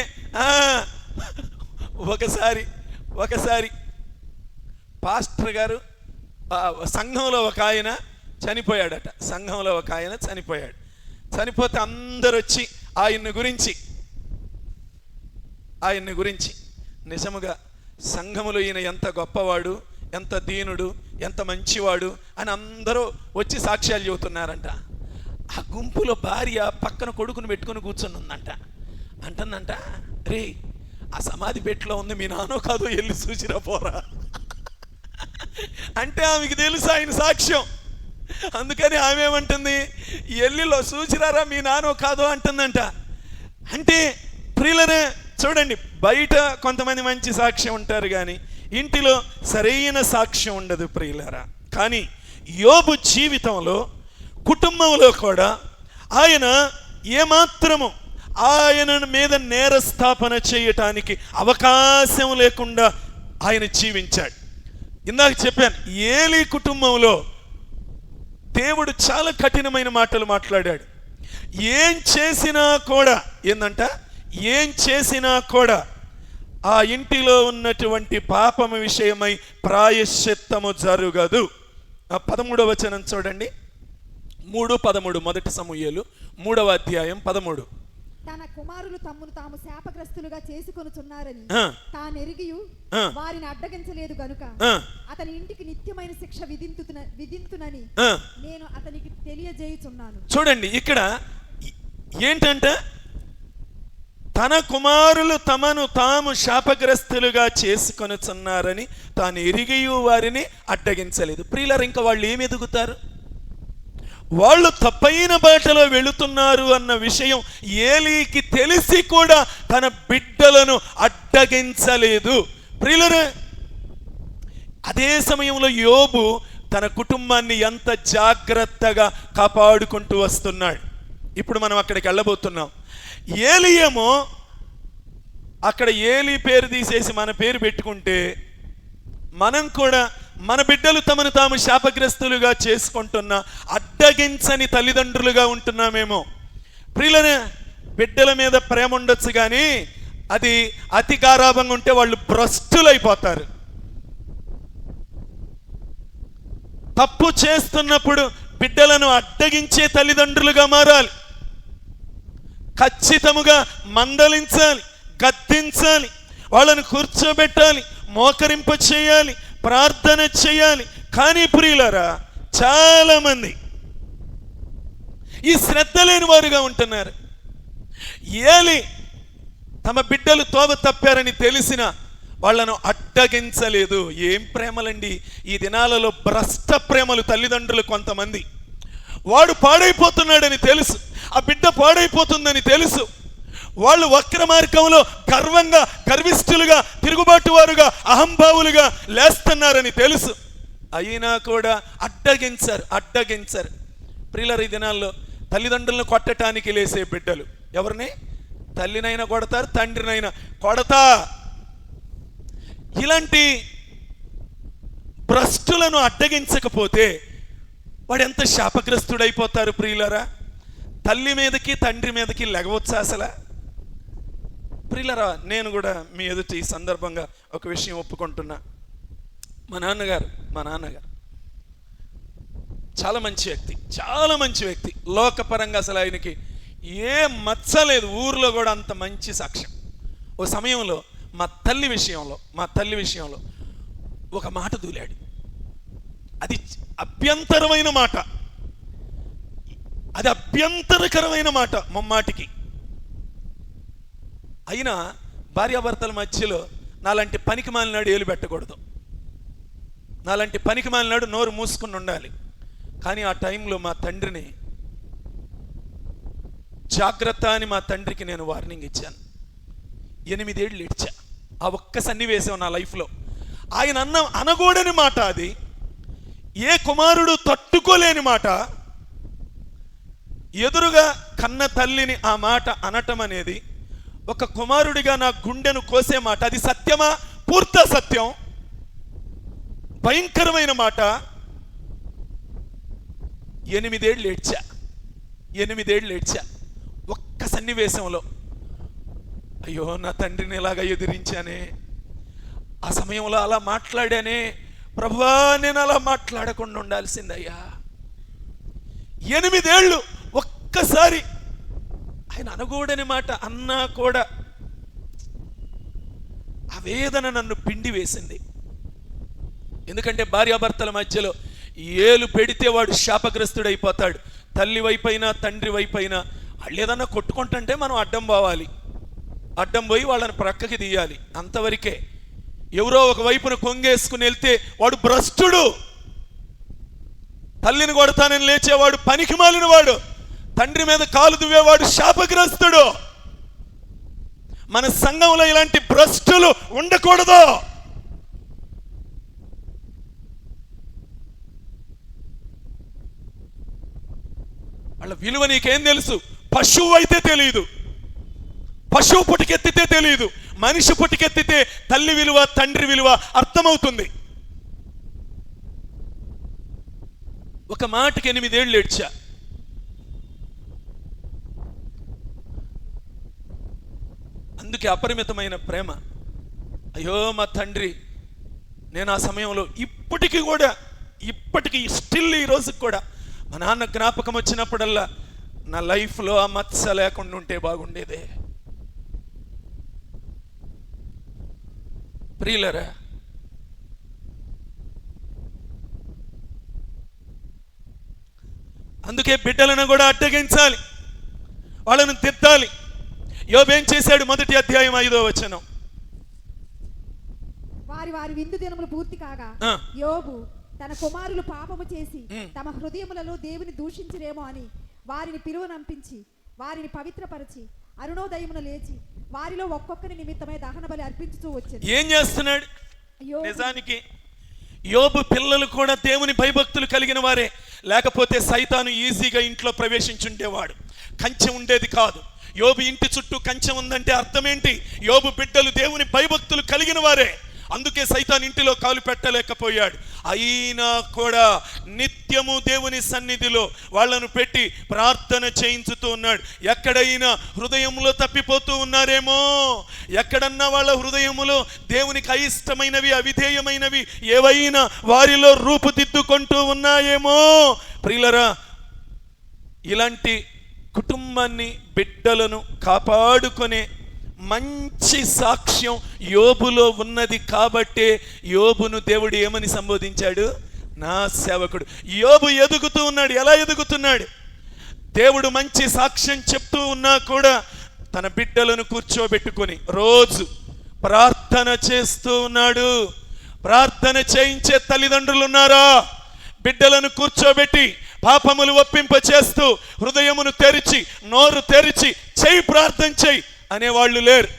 ఒకసారి పాస్టర్ గారు సంఘంలో ఒక ఆయన చనిపోయాడట. సంఘంలో ఒక ఆయన చనిపోయాడు. చనిపోతే అందరు వచ్చి ఆయన్ని గురించి నిజముగా సంఘములో ఈయన ఎంత గొప్పవాడు, ఎంత దీనుడు, ఎంత మంచివాడు అని అందరూ వచ్చి సాక్ష్యాలు చెబుతున్నారంట. ఆ గుంపులో భార్య పక్కన కొడుకును పెట్టుకుని కూర్చొని ఉందంట. అంటుందంట, రే ఆ సమాధి పెట్టులో ఉంది, మీ నాన్నో కాదో వెళ్ళి చూసిరా పోరా అంటే ఆమెకి తెలుసు ఆయన సాక్ష్యం. అందుకని ఆమె ఏమంటుంది, ఎల్లిలో చూసిరారా మీ నాన్నో కాదో అంటుందంట. అంటే ప్రియులనే చూడండి, బయట కొంతమంది మంచి సాక్ష్యం ఉంటారు కానీ ఇంటిలో సరైన సాక్ష్యం ఉండదు ప్రియులరా. కానీ యోబు జీవితంలో, కుటుంబంలో కూడా ఆయన ఏమాత్రము ఆయన మీద నేరస్థాపన చేయటానికి అవకాశం లేకుండా ఆయన జీవించాడు. ఇందాక చెప్పాను, ఏలీ కుటుంబంలో దేవుడు చాలా కఠినమైన మాటలు మాట్లాడాడు. ఏం చేసినా కూడా ఆ ఇంటిలో ఉన్నటువంటి పాపము విషయమై ప్రాయశ్చిత్తము జరుగదు. 13వ వచనం చూడండి, 3:13, 1 సమూయేలు 3వ అధ్యాయం 13. తన కుమారులు తమ్మును తాము శాపగ్రస్తులుగా చేసుకొనుచున్నారని తానెరిగియు వారిని అడ్డగించలేదు గనుక అతని ఇంటికి నిత్యమైన శిక్ష విధింతునని నేను అతనికి తెలియజేయుచున్నాను. చూడండి, ఇక్కడ ఏంటంటే తన కుమారులు తమను తాము శాపగ్రస్తులుగా చేసుకొనుచున్నారని తాను ఎరిగియు వారిని అడ్డగించలేదు. ప్రియులారా, ఇంకా వాళ్ళు ఏమి ఎదుగుతారు? వాళ్ళు తప్పైన బాటలో వెళుతున్నారు అన్న విషయం ఏలీకి తెలిసి కూడా తన బిడ్డలను అడ్డగించలేదు. ప్రియులారా, అదే సమయంలో యోబు తన కుటుంబాన్ని ఎంత జాగ్రత్తగా కాపాడుకుంటూ వస్తున్నాడు. ఇప్పుడు మనం అక్కడికి వెళ్ళబోతున్నాం. ఏలీ ఏమో అక్కడ ఏలీ పేరు తీసేసి మన పేరు పెట్టుకుంటే మనం కూడా మన బిడ్డలు తమను తాము శాపగ్రస్తులుగా చేసుకుంటున్న అడ్డగించని తల్లిదండ్రులుగా ఉంటున్నామేమో. ప్రియులనే, బిడ్డల మీద ప్రేమ ఉండొచ్చు కానీ అది అతి గారాభంగా ఉంటే వాళ్ళు భ్రష్టులైపోతారు. తప్పు చేస్తున్నప్పుడు బిడ్డలను అడ్డగించే తల్లిదండ్రులుగా మారాలి. ఖచ్చితముగా మందలించాలి, గద్దించాలి, వాళ్ళను కూర్చోబెట్టాలి, మోకరింప చేయాలి, ప్రార్థన చేయాలి. కానీ ప్రియులారా, చాలా మంది ఈ శ్రద్ధ లేని వారుగా ఉంటున్నారు. ఏలీ తమ బిడ్డలు తోవ తప్పారని తెలిసిన వాళ్ళను అడ్డగించలేదు. ఏం ప్రేమలండి ఈ దినాలలో! భ్రష్ట ప్రేమలు తల్లిదండ్రులు కొంతమంది. వాడు పాడైపోతున్నాడని తెలుసు, ఆ బిడ్డ పాడైపోతుందని తెలుసు, వాళ్ళు వక్ర మార్గంలో గర్విష్ఠులుగా, తిరుగుబాటువారుగా, అహంభావులుగా లేస్తున్నారని తెలుసు, అయినా కూడా అడ్డగించరు. ప్రియులారా, ఈ దినాల్లో తల్లిదండ్రులను కొట్టడానికి లేసే బిడ్డలు ఎవరిని? తల్లినైనా కొడతారు, తండ్రినైనా కొడతా. ఇలాంటి భ్రష్టులను అడ్డగించకపోతే వాడు ఎంత శాపగ్రస్తుడైపోతారు ప్రియులారా. తల్లి మీదకి తండ్రి మీదకి లెగవచ్చా అసలు? ప్రియులారా, నేను కూడా మీ ఎదుటి ఈ సందర్భంగా ఒక విషయం ఒప్పుకుంటున్నా. మా నాన్నగారు చాలా మంచి వ్యక్తి. లోకపరంగా అసలు ఆయనకి ఏ మచ్చలేదు. ఊర్లో కూడా అంత మంచి సాక్ష్యం. ఓ సమయంలో మా తల్లి విషయంలో ఒక మాట దూలాడు. అది అభ్యంతరమైన మాట. అభ్యంతరకరమైన మాట ముమ్మాటికి. అయినా భార్యాభర్తల మధ్యలో నాలాంటి పనికి మాలినాడు ఏలు పెట్టకూడదు, నాలాంటి పనికి మాలినాడు నోరు మూసుకుని ఉండాలి. కానీ ఆ టైంలో మా తండ్రిని జాగ్రత్త అని మా తండ్రికి నేను వార్నింగ్ ఇచ్చాను. 8 ఏళ్ళు ఏడ్చా ఆ ఒక్క సన్నివేశం నా లైఫ్లో. ఆయన అనకూడని మాట అది, ఏ కుమారుడు తట్టుకోలేని మాట. ఎదురుగా కన్న తల్లిని ఆ మాట అనటం అనేది ఒక కుమారుడిగా నా గుండెను కోసే మాట. అది సత్యమా? పూర్త సత్యం, భయంకరమైన మాట. 8 ఏళ్ళు ఏడ్చా, 8 ఏళ్ళు ఏడ్చా ఒక్క సన్నివేశంలో. అయ్యో నా తండ్రిని ఇలాగా ఎదిరించానే, ఆ సమయంలో అలా మాట్లాడానే, ప్రభువా నేను అలా మాట్లాడకుండా ఉండాల్సిందయ్యా. 8 ఏళ్ళు ఒక్కసారి ఆయన అనకూడని మాట అన్నా కూడా ఆ వేదన నన్ను పిండి వేసింది. ఎందుకంటే భార్యాభర్తల మధ్యలో ఏలు పెడితే వాడు శాపగ్రస్తుడైపోతాడు. తల్లి వైపైనా తండ్రి వైపైనా వాళ్ళు ఏదన్నా కొట్టుకుంటుంటే మనం అడ్డం పోవాలి, అడ్డం పోయి వాళ్ళని ప్రక్కకి తీయాలి, అంతవరకే. ఎవరో ఒక వైపున కొంగేసుకుని వెళ్తే వాడు భ్రష్టుడు, తల్లిని కొడతానని లేచేవాడు పనికి మాలినవాడు, తండ్రి మీద కాలు దువ్వేవాడు శాపగ్రస్తుడు. మన సంఘంలో ఇలాంటి భ్రష్టులు ఉండకూడదు. వాళ్ళ విలువ నీకేం తెలుసు? పశువు అయితే తెలియదు, పశువు పుటికెత్తితే తెలియదు, మనిషి పుటికెత్తితే తల్లి విలువ తండ్రి విలువ అర్థమవుతుంది. ఒక మాటకి 8 ఏళ్ళు ఏడ్చా. అందుకే అపరిమితమైన ప్రేమ. అయ్యో మా తండ్రి, నేను ఆ సమయంలో ఇప్పటికీ స్టిల్ ఈ రోజుకి కూడా మా నాన్న జ్ఞాపకం వచ్చినప్పుడల్లా నా లైఫ్లో ఆ మత్స లేకుండా ఉంటే బాగుండేదే. ప్రియులరా, అందుకే బిడ్డలను కూడా అడ్డగించాలి, వాళ్ళను తిట్టాలి. యోబు ఏం చేశాడు? 1వ అధ్యాయం 5వ వచనం. వారి విందు దినములు పూర్తి కాగా యోబు తన కుమారులు పాపము చేసి తమ హృదయములలో దేవుని దూషించిరేమో అని వారిని పిలువనంపించి వారిని పవిత్రపరిచి అరుణోదయమున లేచి వారిలో ఒక్కొక్కరి నిమిత్తమై దహన బలి అర్పించుతూ వచ్చాడు. ఏం చేస్తున్నాడు? నిజానికి యోబు పిల్లలు కూడా దేవుని భయభక్తులు కలిగిన వారే, లేకపోతే సైతాను ఈజీగా ఇంట్లో ప్రవేశించుండేవాడు, కంచె ఉండేది కాదు. యోబు ఇంటి చుట్టూ కంచె ఉందంటే అర్థం ఏంటి? యోబు బిడ్డలు దేవుని భయభక్తులు కలిగిన వారే, అందుకే సైతాన్ ఇంటిలో కాలు పెట్టలేకపోయాడు. అయినా కూడా నిత్యము దేవుని సన్నిధిలో వాళ్ళను పెట్టి ప్రార్థన చేయించుతూ ఉన్నాడు. ఎక్కడైనా హృదయంలో తప్పిపోతూ ఉన్నారేమో, ఎక్కడన్నా వాళ్ళ హృదయములో దేవునికి అయిష్టమైనవి అవిధేయమైనవి ఏవైనా వారిలో రూపుదిద్దుకుంటూ ఉన్నాయేమో. ప్రియులరా, ఇలాంటి కుటుంబాన్ని బిడ్డలను కాపాడుకునే మంచి సాక్ష్యం యోబులో ఉన్నది కాబట్టే యోబును దేవుడు ఏమని సంబోధించాడు? నా సేవకుడు. యోబు ఎదుగుతూ ఉన్నాడు. ఎలా ఎదుగుతున్నాడు? దేవుడు మంచి సాక్ష్యం చెప్తూ ఉన్నా కూడా తన బిడ్డలను కూర్చోబెట్టుకొని రోజు ప్రార్థన చేస్తూ ఉన్నాడు. ప్రార్థన చేయించే తల్లిదండ్రులు ఉన్నారా? బిడ్డలను కూర్చోబెట్టి పాపములు ఒప్పింప చేస్తూ హృదయమును తెరిచి నోరు తెరిచి చెయ్యి ప్రార్థన చెయ్యి అనేవాళ్ళు లేరు.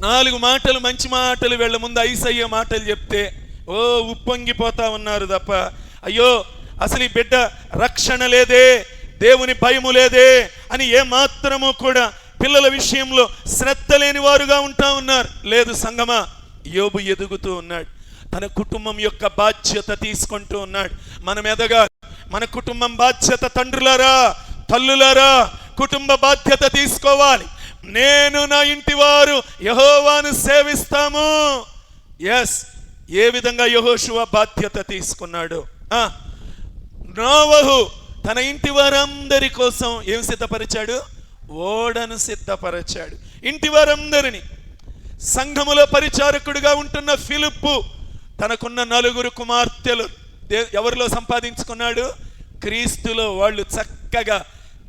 4 మాటలు మంచి మాటలు వీళ్ళ ముందు ఐసయ్య మాటలు చెప్తే ఉప్పొంగిపోతా ఉన్నారు తప్ప, అయ్యో అసలు ఈ బిడ్డ రక్షణ లేదే, దేవుని భయము లేదే అని ఏ మాత్రము కూడా పిల్లల విషయంలో శ్రద్ధ లేని వారుగా ఉంటా ఉన్నారు. లేదు సంగమా, యోబు ఎదుగుతూ ఉన్నాడు, తన కుటుంబం యొక్క బాధ్యత తీసుకుంటూ ఉన్నాడు. మనం ఎదగాలి. మన కుటుంబం బాధ్యత. తండ్రులారా, తల్లులారా, కుటుంబ బాధ్యత తీసుకోవాలి. నేను నా ఇంటి వారు యెహోవాను సేవిస్తాము. ఎస్, ఏ విధంగా యెహోషువ బాధ్యత తీసుకున్నాడు. నోవహు తన ఇంటి వారందరి కోసం ఏం సిద్ధపరిచాడు? ఓడను సిద్ధపరిచాడు. ఇంటి వారందరిని. సంఘములో పరిచారకుడిగా ఉంటున్న ఫిలిప్పు తనకున్న 4 కుమార్తెలు ఎవరిలో సంపాదించుకున్నాడు? క్రీస్తులో వాళ్ళు చక్కగా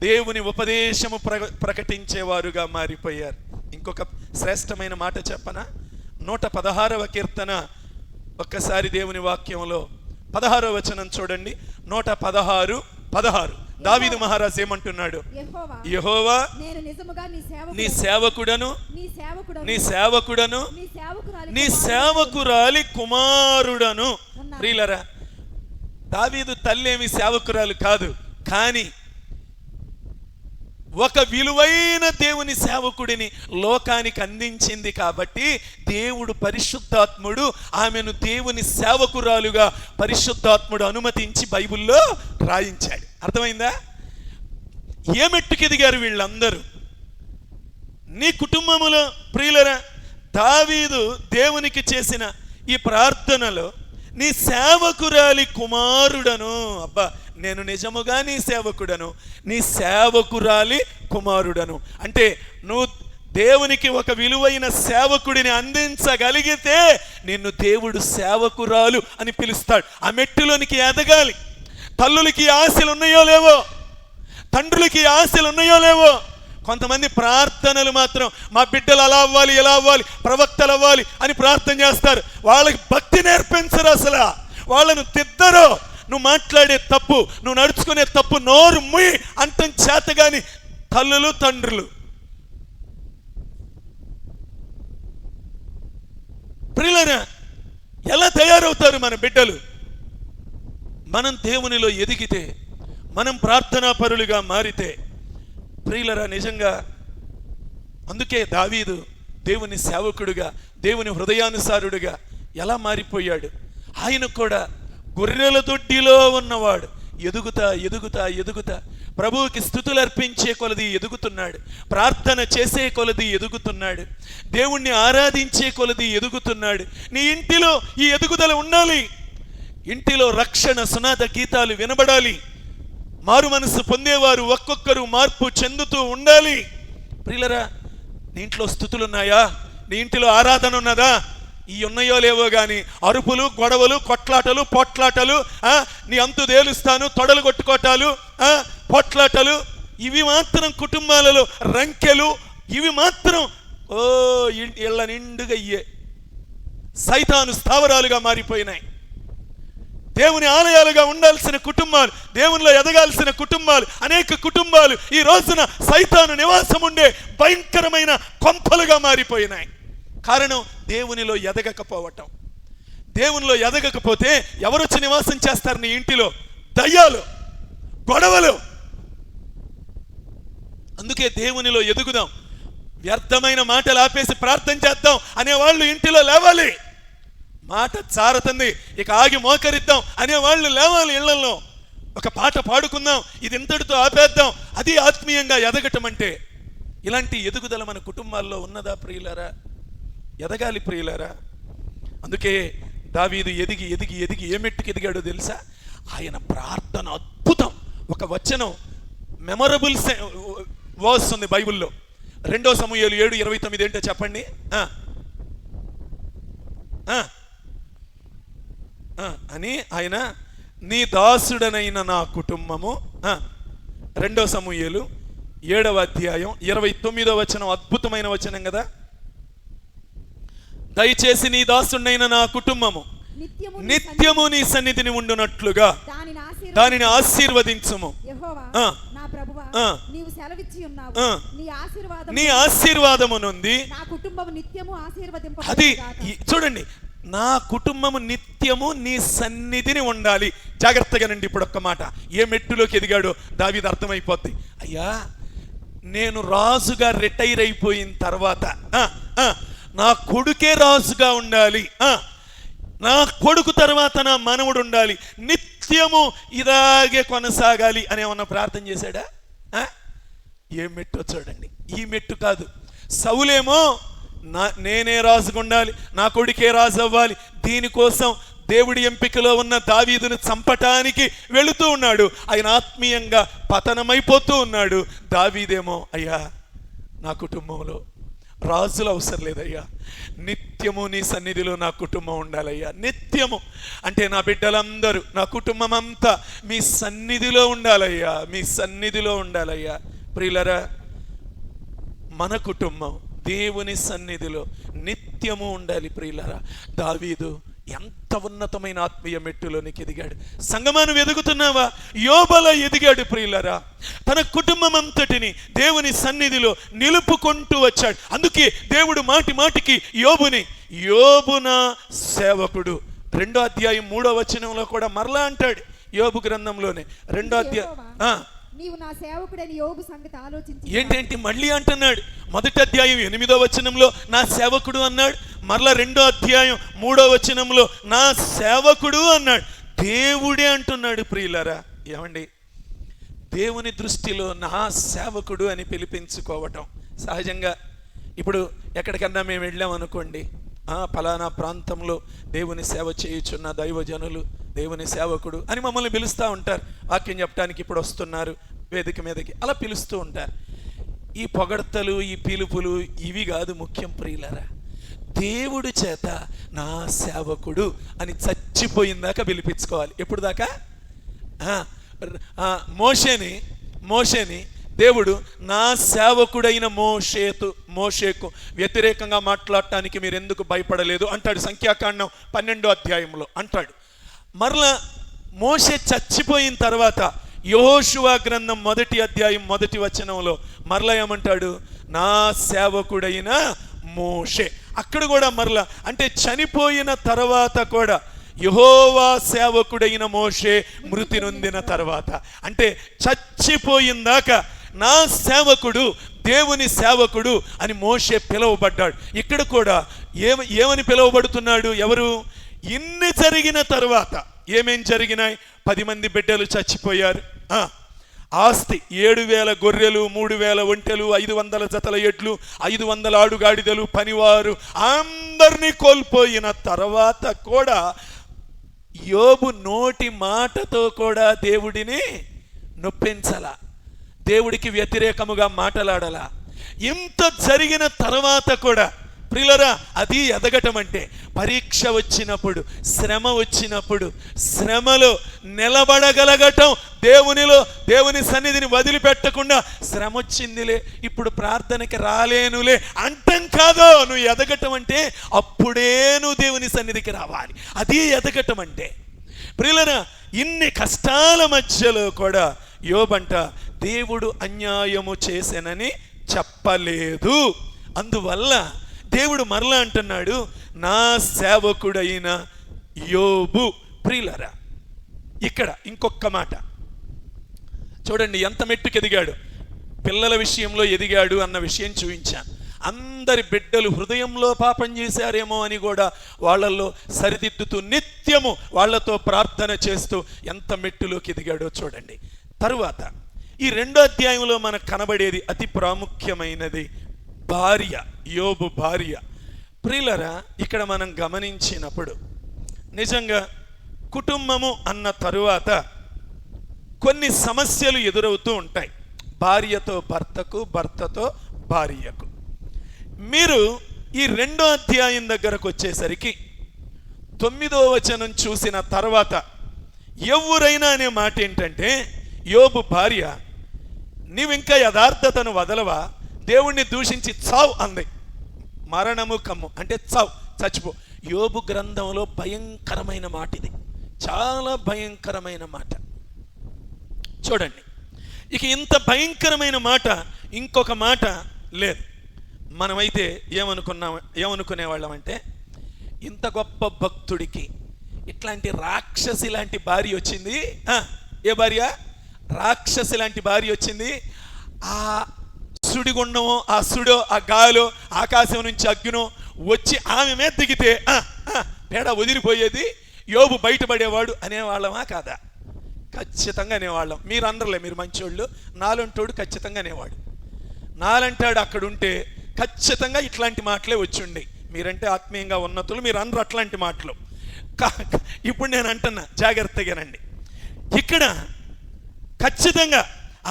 దేవుని ఉపదేశము ప్రకటించేవారుగా మారిపోయారు. ఇంకొక శ్రేష్టమైన మాట చెప్పనా? 116వ కీర్తన ఒక్కసారి దేవుని వాక్యంలో 16వ వచనం చూడండి. 116:16 దావీదు మహారాజు ఏమంటున్నాడు? యెహోవా నేను నిజముగా నీ సేవకుడను నీ సేవకురాలి కుమారుడను. ప్రియులరా, దావీదు తల్లేమి సేవకురాలు కాదు, కానీ ఒక విలువైన దేవుని సేవకుడిని లోకానికి అందించింది కాబట్టి దేవుడు పరిశుద్ధాత్ముడు ఆమెను దేవుని సేవకురాలుగా పరిశుద్ధాత్ముడు అనుమతించి బైబిల్లో రాయించాడు. అర్థమైందా? ఏ మెట్టుకు ఎదిగారు వీళ్ళందరూ? నీ కుటుంబములో ప్రియులరా, దావీదు దేవునికి చేసిన ఈ ప్రార్థనలో నీ సేవకురాలి కుమారుడను, అబ్బా నేను నిజముగా నీ సేవకుడను, నీ సేవకురాలి కుమారుడను అంటే నువ్వు దేవునికి ఒక విలువైన సేవకుడిని అందించగలిగితే నిన్ను దేవుడు సేవకురాలు అని పిలుస్తాడు. ఆ మెట్టులోనికి ఎదగాలి. తల్లులకి ఆశలు ఉన్నాయో లేవో, తండ్రులకి ఆశలు ఉన్నాయో లేవో. కొంతమంది ప్రార్థనలు మాత్రం మా బిడ్డలు అలా అవ్వాలి, ఎలా అవ్వాలి, ప్రవక్తలు అవ్వాలి అని ప్రార్థన చేస్తారు. వాళ్ళకి భక్తి నేర్పించరు, అసలు వాళ్ళను తిద్దరు. నువ్వు మాట్లాడే తప్పు, నువ్వు నడుచుకునే తప్పు, నోరు ముయ్యి అంతం చేతగాని తల్లులు తండ్రులు. ప్రియులరా, ఎలా తయారవుతారు మన బిడ్డలు? మనం దేవునిలో ఎదిగితే, మనం ప్రార్థనా పరులుగా మారితే. ప్రియులరా, నిజంగా అందుకే దావీదు దేవుని సేవకుడుగా, దేవుని హృదయానుసారుడుగా ఎలా మారిపోయాడు. ఆయన కూడా గొర్రెల దొడ్డిలో ఉన్నవాడు ఎదుగుతా ప్రభువుకి స్తుతులు అర్పించే కొలది ఎదుగుతున్నాడు, ప్రార్థన చేసే కొలది ఎదుగుతున్నాడు, దేవుణ్ణి ఆరాధించే కొలది ఎదుగుతున్నాడు. నీ ఇంటిలో ఈ ఎదుగుదల ఉండాలి. ఇంటిలో రక్షణ సునాద గీతాలు వినబడాలి. మారు మనసు పొందేవారు ఒక్కొక్కరు మార్పు చెందుతూ ఉండాలి. ప్రియులరా, నీ ఇంట్లో స్తుతులున్నాయా? నీ ఇంటిలో ఆరాధన ఉన్నదా? ఈ ఉన్నాయో లేవో గాని అరుపులు, గొడవలు, కొట్లాటలు, పోట్లాటలు, నీ అంతు తేలుస్తాను, తొడలు కొట్టుకోటాలు, పోట్లాటలు, ఇవి మాత్రం కుటుంబాలలో రంకెలు, ఇవి మాత్రం ఇళ్ళ నిండుగా అయ్యే సైతాను స్థావరాలుగా మారిపోయినాయి. దేవుని ఆలయాలుగా ఉండాల్సిన కుటుంబాలు, దేవునిలో ఎదగాల్సిన కుటుంబాలు, అనేక కుటుంబాలు ఈ రోజున సైతాను నివాసం ఉండే భయంకరమైన కొంపలుగా మారిపోయినాయి. కారణం దేవునిలో ఎదగకపోవటం. దేవునిలో ఎదగకపోతే ఎవరొచ్చి నివాసం చేస్తారు నీ ఇంటిలో? దయ్యాలు, గొడవలు. అందుకే దేవునిలో ఎదుగుదాం. వ్యర్థమైన మాటలు ఆపేసి ప్రార్థన చేద్దాం అనేవాళ్ళు ఇంటిలో లేవాలి. మాట చారుతుంది, ఇక ఆగి మోకరిద్దాం అనేవాళ్ళు లేవాలి. ఇళ్లలో ఒక పాట పాడుకుందాం, ఇది ఇంతటితో ఆపేద్దాం. అది ఆత్మీయంగా ఎదగటం అంటే. ఇలాంటి ఎదుగుదల మన కుటుంబాల్లో ఉన్నదా ప్రియులారా? ఎదగాలి ప్రియులారా. అందుకే దావీదు ఎదిగి ఎదిగి ఎదిగి ఏ మెట్టుకు ఎదిగాడో తెలుసా? ఆయన ప్రార్థన అద్భుతం. ఒక వచనం మెమరబుల్ వర్స్ ఉంది బైబిల్లో. 2 సమూయేలు 7:29 ఏంటో చెప్పండి. అని ఆయన నీ దాసుడనైన నా కుటుంబము, 2 సమూయేలు 7వ అధ్యాయం 29వ వచనం, అద్భుతమైన వచనం కదా. దయచేసి నీ దాసుడైన నా కుటుంబము నిత్యము నీ సన్నిధిని ఉండునట్లుగా దానిని ఆశీర్వదించుము. నీ ఆశీర్వాదము నుండి అది చూడండి, నా కుటుంబము నిత్యము నీ సన్నిధిని ఉండాలి. జాగ్రత్తగా నండి. ఇప్పుడు ఒక్క మాట, ఏ మెట్టులోకి ఎదిగాడో దావీదు అర్థమైపోద్ది. అయ్యా, నేను రాజుగా రిటైర్ అయిపోయిన తర్వాత నా కొడుకే రాజుగా ఉండాలి, నా కొడుకు తర్వాత నా మనవుడు ఉండాలి, నిత్యము ఇలాగే కొనసాగాలి అని ఏమన్నా ప్రార్థన చేశాడా? ఏ మెట్టు చూడండి. ఈ మెట్టు కాదు. సౌలేమో నేనే రాజుగా ఉండాలి, నా కొడుకే రాజు అవ్వాలి, దీనికోసం దేవుడి ఎంపికలో ఉన్న దావీదును చంపటానికి వెళుతూ ఉన్నాడు. ఆయన ఆత్మీయంగా పతనమైపోతూ ఉన్నాడు. దావీదేమో, అయ్యా నా కుటుంబంలో రాజులు అవసరం లేదయ్యా, నిత్యము నీ సన్నిధిలో నా కుటుంబం ఉండాలయ్యా. నిత్యము అంటే నా బిడ్డలందరూ, నా కుటుంబం అంతా మీ సన్నిధిలో ఉండాలయ్యా, మీ సన్నిధిలో ఉండాలయ్యా. ప్రియులరా, మన కుటుంబం దేవుని సన్నిధిలో నిత్యము ఉండాలి. ప్రియులరా, దావీదు ఎంత ఉన్నతమైన ఆత్మీయ మెట్టులోనికి ఎదిగాడు. సంగమాను ఎదుగుతున్నావా? యోబులా ఎదిగాడు. ప్రియులరా, తన కుటుంబం అంతటిని దేవుని సన్నిధిలో నిలుపుకుంటూ వచ్చాడు. అందుకే దేవుడు మాటి మాటికి యోబు నా సేవకుడు 2వ అధ్యాయం 3వ వచనంలో కూడా మరలా అంటాడు. యోబు గ్రంథంలోనే 2వ అధ్యాయం నీవు నా సేవకుడని యోబు సంగతి ఆలోచించి ఏంటేంటి మళ్ళీ అంటున్నాడు. 1వ అధ్యాయం 8వ వచనంలో నా సేవకుడు అన్నాడు. మరలా 2వ అధ్యాయం 3వ వచనంలో నా సేవకుడు అన్నాడు. దేవుడే అంటున్నాడు. ప్రియులరా, ఏమండి, దేవుని దృష్టిలో నా సేవకుడు అని పిలిపించుకోవటం సహజంగా. ఇప్పుడు ఎక్కడికన్నా మేము వెళ్ళామనుకోండి, ఫలానా ప్రాంతంలో దేవుని సేవ చేయుచున్న దైవజనులు, దేవుని సేవకుడు అని మమ్మల్ని పిలుస్తూ ఉంటారు. వాక్యం చెప్పడానికి ఇప్పుడు వస్తున్నారు వేదిక మీదకి, అలా పిలుస్తూ ఉంటారు. ఈ పొగడ్తలు, ఈ పిలుపులు ఇవి కాదు ముఖ్యం. ప్రియులరా, దేవుడి చేత నా సేవకుడు అని చచ్చిపోయిందాకా పిలిపించుకోవాలి. ఎప్పుడు దాకా? మోషేని దేవుడు నా సేవకుడైన మోషేకు వ్యతిరేకంగా మాట్లాడటానికి మీరు ఎందుకు భయపడలేదు అంటాడు. సంఖ్యాకాండం 12వ అధ్యాయంలో అంటాడు. మరలా మోషే చచ్చిపోయిన తర్వాత యెహోషువ గ్రంథం 1వ అధ్యాయం 1వ వచనంలో మరలా ఏమంటాడు? నా సేవకుడైన మోషే. అక్కడ కూడా మరలా అంటే చనిపోయిన తర్వాత కూడా యెహోవా సేవకుడైన మోషే మృతి నొందిన తర్వాత, అంటే చచ్చిపోయిందాకా నా సేవకుడు, దేవుని సేవకుడు అని మోషే పిలువబడ్డాడు. ఇక్కడ కూడా ఏమని పిలువబడుతున్నాడు? ఎవరు? ఇన్ని జరిగిన తర్వాత ఏమేం జరిగినాయి? 10 మంది బిడ్డలు చచ్చిపోయారు. ఆస్తి 7,000 గొర్రెలు, 3,000 ఒంటెలు, 500 జతల ఎడ్లు, 500 ఆడుగాడిదలు, పనివారు అందరినీ కోల్పోయిన తర్వాత కూడా యోబు నోటి మాటతో కూడా దేవుడిని నొప్పించలా, దేవుడికి వ్యతిరేకముగా మాట్లాడాలా. ఇంత జరిగిన తర్వాత కూడా ప్రియులరా, అది ఎదగటం అంటే పరీక్ష వచ్చినప్పుడు, శ్రమ వచ్చినప్పుడు, శ్రమలో నిలబడగలగటం, దేవుని సన్నిధిని వదిలిపెట్టకుండా శ్రమ వచ్చిందిలే ఇప్పుడు ప్రార్థనకి రాలేనులే అంటం కాదో. నువ్వు ఎదగటం అంటే అప్పుడే నువ్వు దేవుని సన్నిధికి రావాలి. అది ఎదగటం అంటే. ప్రియులరా, ఇన్ని కష్టాల మధ్యలో కూడా యోబంట దేవుడు అన్యాయము చేశానని చెప్పలేదు. అందువల్ల దేవుడు మరలా అంటున్నాడు, నా సేవకుడైన యోబు. ప్రియులరా, ఇక్కడ ఇంకొక మాట చూడండి, ఎంత మెట్టుకు ఎదిగాడు. పిల్లల విషయంలో ఎదిగాడు అన్న విషయం చూపించాను. అందరి బిడ్డలు హృదయంలో పాపం చేశారేమో అని కూడా వాళ్ళల్లో సరిదిద్దుతూ నిత్యము వాళ్ళతో ప్రార్థన చేస్తూ ఎంత మెట్టులోకి ఎదిగాడో చూడండి. తరువాత ఈ 2వ అధ్యాయంలో మనకు కనబడేది అతి ప్రాముఖ్యమైనది భార్య, యోబు భార్య. ప్రియులరా, ఇక్కడ మనం గమనించినప్పుడు నిజంగా కుటుంబము అన్న తరువాత కొన్ని సమస్యలు ఎదురవుతూ ఉంటాయి. భార్యతో భర్తకు, భర్తతో భార్యకు. మీరు ఈ 2వ అధ్యాయం దగ్గరకు వచ్చేసరికి 9వ వచనం చూసిన తర్వాత ఎవరైనా అనే మాట ఏంటంటే, యోబు భార్య నీవింకా యథార్థతను వదలవా, దేవుణ్ణి దూషించి చావు అంది. మరణము కమ్ము అంటే చావు, చచ్చిపో. యోబు గ్రంథంలో భయంకరమైన మాట ఇది, చాలా భయంకరమైన మాట. చూడండి, ఇక ఇంత భయంకరమైన మాట ఇంకొక మాట లేదు. మనమైతే ఏమనుకునేవాళ్ళం అంటే, ఇంత గొప్ప భక్తుడికి ఇట్లాంటి రాక్షసి లాంటి భార్య వచ్చింది. ఏ భార్య? రాక్షసి లాంటి భార్య వచ్చింది. ఆ సుడిగుండమో, ఆ సుడో, ఆ గాలో, ఆకాశం నుంచి అగ్నో వచ్చి ఆమె మీద దిగితే పేడ వదిలిపోయేది, యోబు బయటపడేవాడు అనేవాళ్ళమా కాదా? ఖచ్చితంగా అనేవాళ్ళం. మీరు అనరులే, మీరు మంచోళ్ళు. నాలంటోడు ఖచ్చితంగా అనేవాడు. నాలంటాడు అక్కడుంటే ఖచ్చితంగా ఇట్లాంటి మాటలే వచ్చిండి. మీరంటే ఆత్మీయంగా ఉన్నతులు, మీరు అనరు అట్లాంటి మాటలు. ఇప్పుడు నేను అంటున్నా, జాగ్రత్తగానండి. ఇక్కడ ఖచ్చితంగా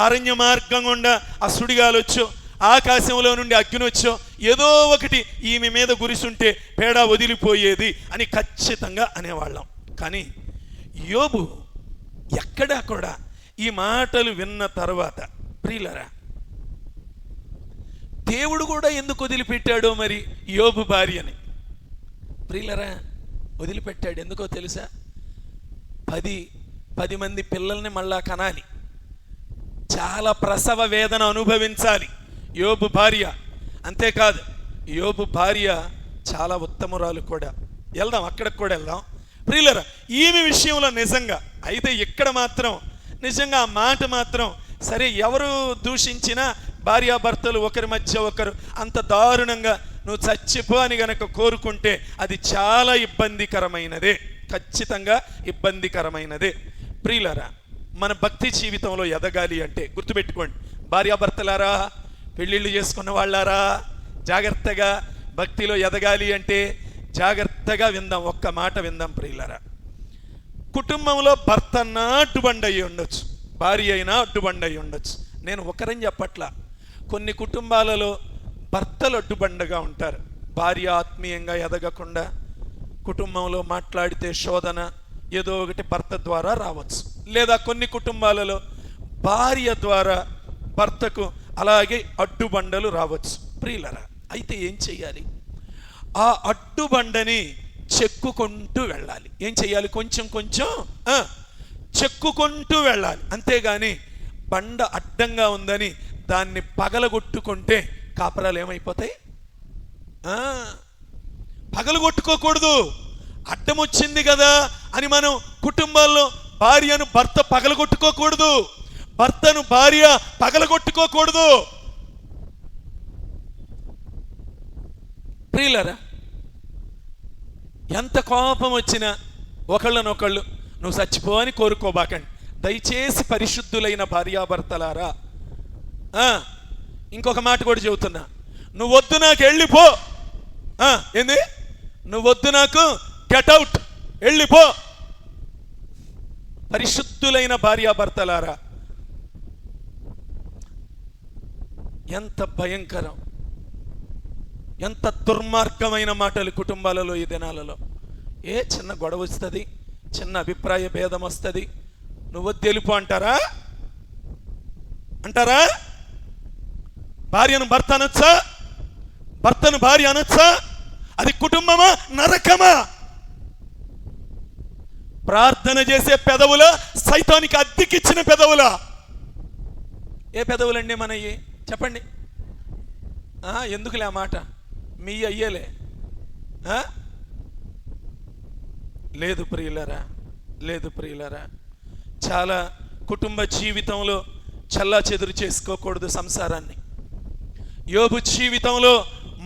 అరణ్య మార్గం గుండా ఆ సుడిగాలు వచ్చు, ఆకాశంలో నుండి అగ్ని వచ్చో ఏదో ఒకటి ఈమె మీద గురిసుంటే పేడ వదిలిపోయేది అని ఖచ్చితంగా అనేవాళ్ళం. కానీ యోబు ఎక్కడా కూడా ఈ మాటలు విన్న తర్వాత ప్రియులరా, దేవుడు కూడా ఎందుకు వదిలిపెట్టాడో మరి యోబు భార్యని. ప్రియులరా, వదిలిపెట్టాడు ఎందుకో తెలుసా? 10 మంది పిల్లల్ని మళ్ళా కనాలి, చాలా ప్రసవ వేదన అనుభవించాలి యోబు భార్య. అంతేకాదు యోబు భార్య చాలా ఉత్తమురాలు కూడా. వెళ్దాం, అక్కడికి కూడా వెళ్దాం ప్రియులరా. ఈమె విషయంలో నిజంగా అయితే ఇక్కడ మాత్రం నిజంగా ఆ మాట మాత్రం సరే, ఎవరు దూషించినా భార్యాభర్తలు ఒకరి మధ్య ఒకరు అంత దారుణంగా నువ్వు చచ్చిపో అని గనక కోరుకుంటే అది చాలా ఇబ్బందికరమైనదే, ఖచ్చితంగా ఇబ్బందికరమైనదే. ప్రియులరా, మన భక్తి జీవితంలో ఎదగాలి అంటే గుర్తుపెట్టుకోండి, భార్యాభర్తలారా, పెళ్ళిళ్ళు చేసుకున్న వాళ్ళారా, జాగ్రత్తగా భక్తిలో ఎదగాలి అంటే జాగ్రత్తగా విందాం, ఒక్క మాట విందాం ప్రియులరా. కుటుంబంలో భర్త అన్నా అడ్డుబండి అయి ఉండొచ్చు, భార్య అయినా అడ్డుబండి అయి ఉండొచ్చు. నేను ఒకరని చెప్పట్లా, కొన్ని కుటుంబాలలో భర్తలు అడ్డుబండగా ఉంటారు. భార్య ఆత్మీయంగా ఎదగకుండా కుటుంబంలో మాట్లాడితే శోధన ఏదో ఒకటి భర్త ద్వారా రావచ్చు, లేదా కొన్ని కుటుంబాలలో భార్య ద్వారా భర్తకు అలాగే అడ్డుబండలు రావచ్చు. ప్రియులరా, అయితే ఏం చెయ్యాలి? ఆ అడ్డుబండని చెక్కుకుంటూ వెళ్ళాలి. ఏం చెయ్యాలి? కొంచెం కొంచెం చెక్కుకుంటూ వెళ్ళాలి. అంతేగాని బండ అడ్డంగా ఉందని దాన్ని పగలగొట్టుకుంటే కాపురాలు ఏమైపోతాయి? పగలగొట్టుకోకూడదు. అడ్డం వచ్చింది కదా అని మనం కుటుంబాల్లో భార్యను భర్త పగలగొట్టుకోకూడదు, భర్తను భార్య పగలగొట్టుకోకూడదు. ప్రియులరా, ఎంత కోపం వచ్చినా ఒకళ్ళనొకళ్ళు నువ్వు చచ్చిపో అని కోరుకోబాకండి. దయచేసి పరిశుద్ధులైన భార్యాభర్తలారా, ఇంకొక మాట కూడా చెబుతున్నా, నువ్వు వద్దు నాకు వెళ్ళిపో. ఏంది? నువ్వు వద్దు నాకు, గెట్ అవుట్, వెళ్ళిపో. పరిశుద్ధులైన భార్యాభర్తలారా, ఎంత భయంకరం, ఎంత దుర్మార్గమైన మాటలు కుటుంబాలలో ఈ దినాలలో. చిన్న గొడవ వస్తుంది, చిన్న అభిప్రాయ భేదం వస్తుంది, నువ్వు తెలుపు అంటారా? భార్యను భర్త అనొచ్చా? భర్తను భార్య అనొచ్చా? అది కుటుంబమా, నరకమా? ప్రార్థన చేసే పెదవులా, సైతానికి అద్దెకిచ్చిన పెదవులా? ఏ పెదవులండి మనయ్యి? చెప్పండి. ఎందుకులే ఆ మాట, మీ అయ్యేలే. లేదు ప్రియులరా, లేదు ప్రియులరా, చాలా కుటుంబ జీవితంలో చల్లా చెదురు చేసుకోకూడదు సంసారాన్ని. యోబు జీవితంలో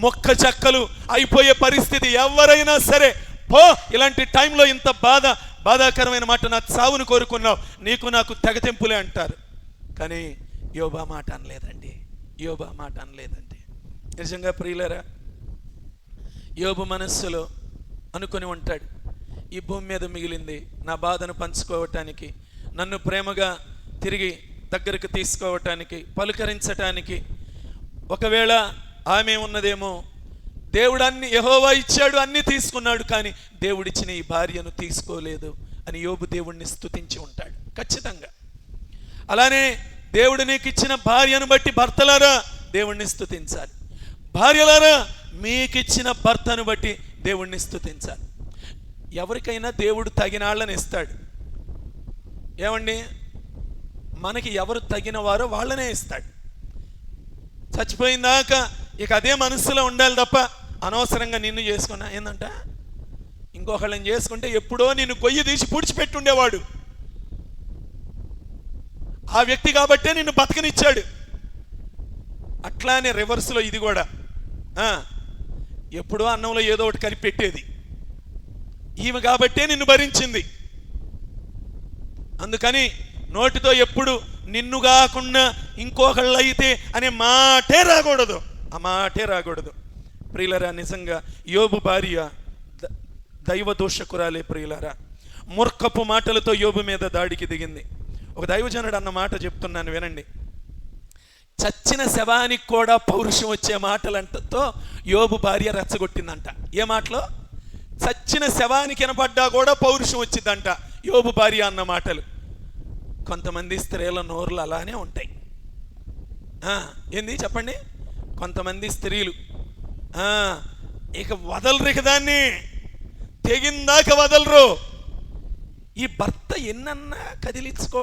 మొక్క చెక్కలు అయిపోయే పరిస్థితి. ఎవరైనా సరే పో, ఇలాంటి టైంలో ఇంత బాధాకరమైన మాట, నా చావును కోరుకున్నావు, నీకు నాకు తెగతెంపులే అంటారు. కానీ యోబు ఆ మాట అనలేదండి, యోబు ఆ మాట అనలేదండి. నిజంగా ప్రియులరా, యోబు మనస్సులో అనుకొని ఉంటాడు, ఈ భూమి మీద మిగిలింది నా బాధను పంచుకోవటానికి, నన్ను ప్రేమగా తిరిగి దగ్గరకు తీసుకోవటానికి, పలుకరించటానికి. ఒకవేళ ఆమె ఉన్నదేమో, దేవుడు యెహోవా ఇచ్చాడు, అన్ని తీసుకున్నాడు, కానీ దేవుడిచ్చిన ఈ భార్యను తీసుకోలేదు అని యోబు దేవుడిని స్తుతించి ఉంటాడు ఖచ్చితంగా. అలానే దేవుడు నీకు ఇచ్చిన భార్యను బట్టి భర్తలారా దేవుణ్ణి స్తుతించాలి, భార్యలారా మీకిచ్చిన భర్తను బట్టి దేవుణ్ణి స్తుతించాలి. ఎవరికైనా దేవుడు తగిన వాళ్ళని ఇస్తాడు. ఏమండి, మనకి ఎవరు తగిన వారో వాళ్ళనే ఇస్తాడు. చచ్చిపోయిందాక ఇక అదే మనసులో ఉండాలి తప్ప అనవసరంగా నిన్ను చేసుకున్నా ఏందంట, ఇంకొకళ్ళని చేసుకుంటే ఎప్పుడో నిన్ను గొయ్యి తీసి పూడ్చిపెట్టుండేవాడు ఆ వ్యక్తి కాబట్టే నిన్ను బతకనిచ్చాడు. అట్లానే రివర్స్లో ఇది కూడా, ఎప్పుడో అన్నంలో ఏదో ఒకటి కలిపి పెట్టేది ఈమె కాబట్టే నిన్ను భరించింది. అందుకని నోటితో ఎప్పుడు నిన్ను కాకుండా ఇంకొకళ్ళు అయితే అనే మాటే రాకూడదు, ఆ మాటే రాకూడదు. ప్రియులరా, నిజంగా యోబు భార్య దైవ దోషకురాలే ప్రియులరా. మూర్ఖపు మాటలతో యోబు మీద దాడికి దిగింది. ఒక దైవజనుడు అన్న మాట చెప్తున్నాను వినండి. చచ్చిన శవానికి కూడా పౌరుషం వచ్చే మాటలంటతో యోబు భార్య రెచ్చగొట్టిందంట. ఏ మాటలో? చచ్చిన శవానికి వినపడ్డా కూడా పౌరుషం వచ్చిందంట యోబు భార్య అన్న మాటలు. కొంతమంది స్త్రీల నోరులు అలానే ఉంటాయి. ఏంది చెప్పండి? కొంతమంది స్త్రీలు ఇక వదలరు, ఇక దాన్ని తెగిందాక వదలరు. ఈ భర్త ఎన్నన్నా కదిలించుకో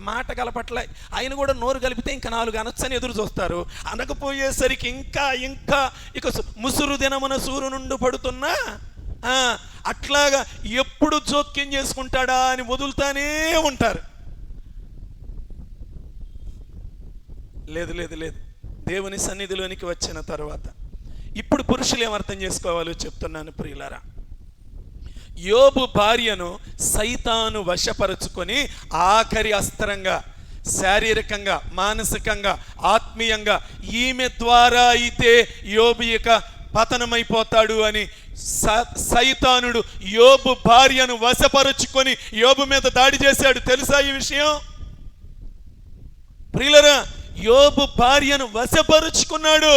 మాట కలపట్ల ఆయన కూడా నోరు కలిపితే ఇంకా 4 అనొచ్చని ఎదురు చూస్తారు. అనకపోయేసరికి ఇంకా ఇంకా ఇక ముసురు దినమున సూరు నుండి పడుతున్నా అట్లాగా ఎప్పుడు జోక్యం చేసుకుంటాడా అని వదులుతానే ఉంటారు. లేదు లేదు లేదు, దేవుని సన్నిధిలోనికి వచ్చిన తర్వాత ఇప్పుడు పురుషులు ఏమర్థం చేసుకోవాలో చెప్తున్నాను ప్రియులారా. యోబు భార్యను సైతాను వశపరుచుకొని ఆఖరి అస్త్రంగా శారీరకంగా, మానసికంగా, ఆత్మీయంగా ఈమె ద్వారా అయితే యోబు ఇక పతనమైపోతాడు అని సైతానుడు యోబు భార్యను వశపరుచుకొని యోబు మీద దాడి చేశాడు. తెలుసా ఈ విషయం ప్రియులారా? యోబు భార్యను వశపరుచుకున్నాడు.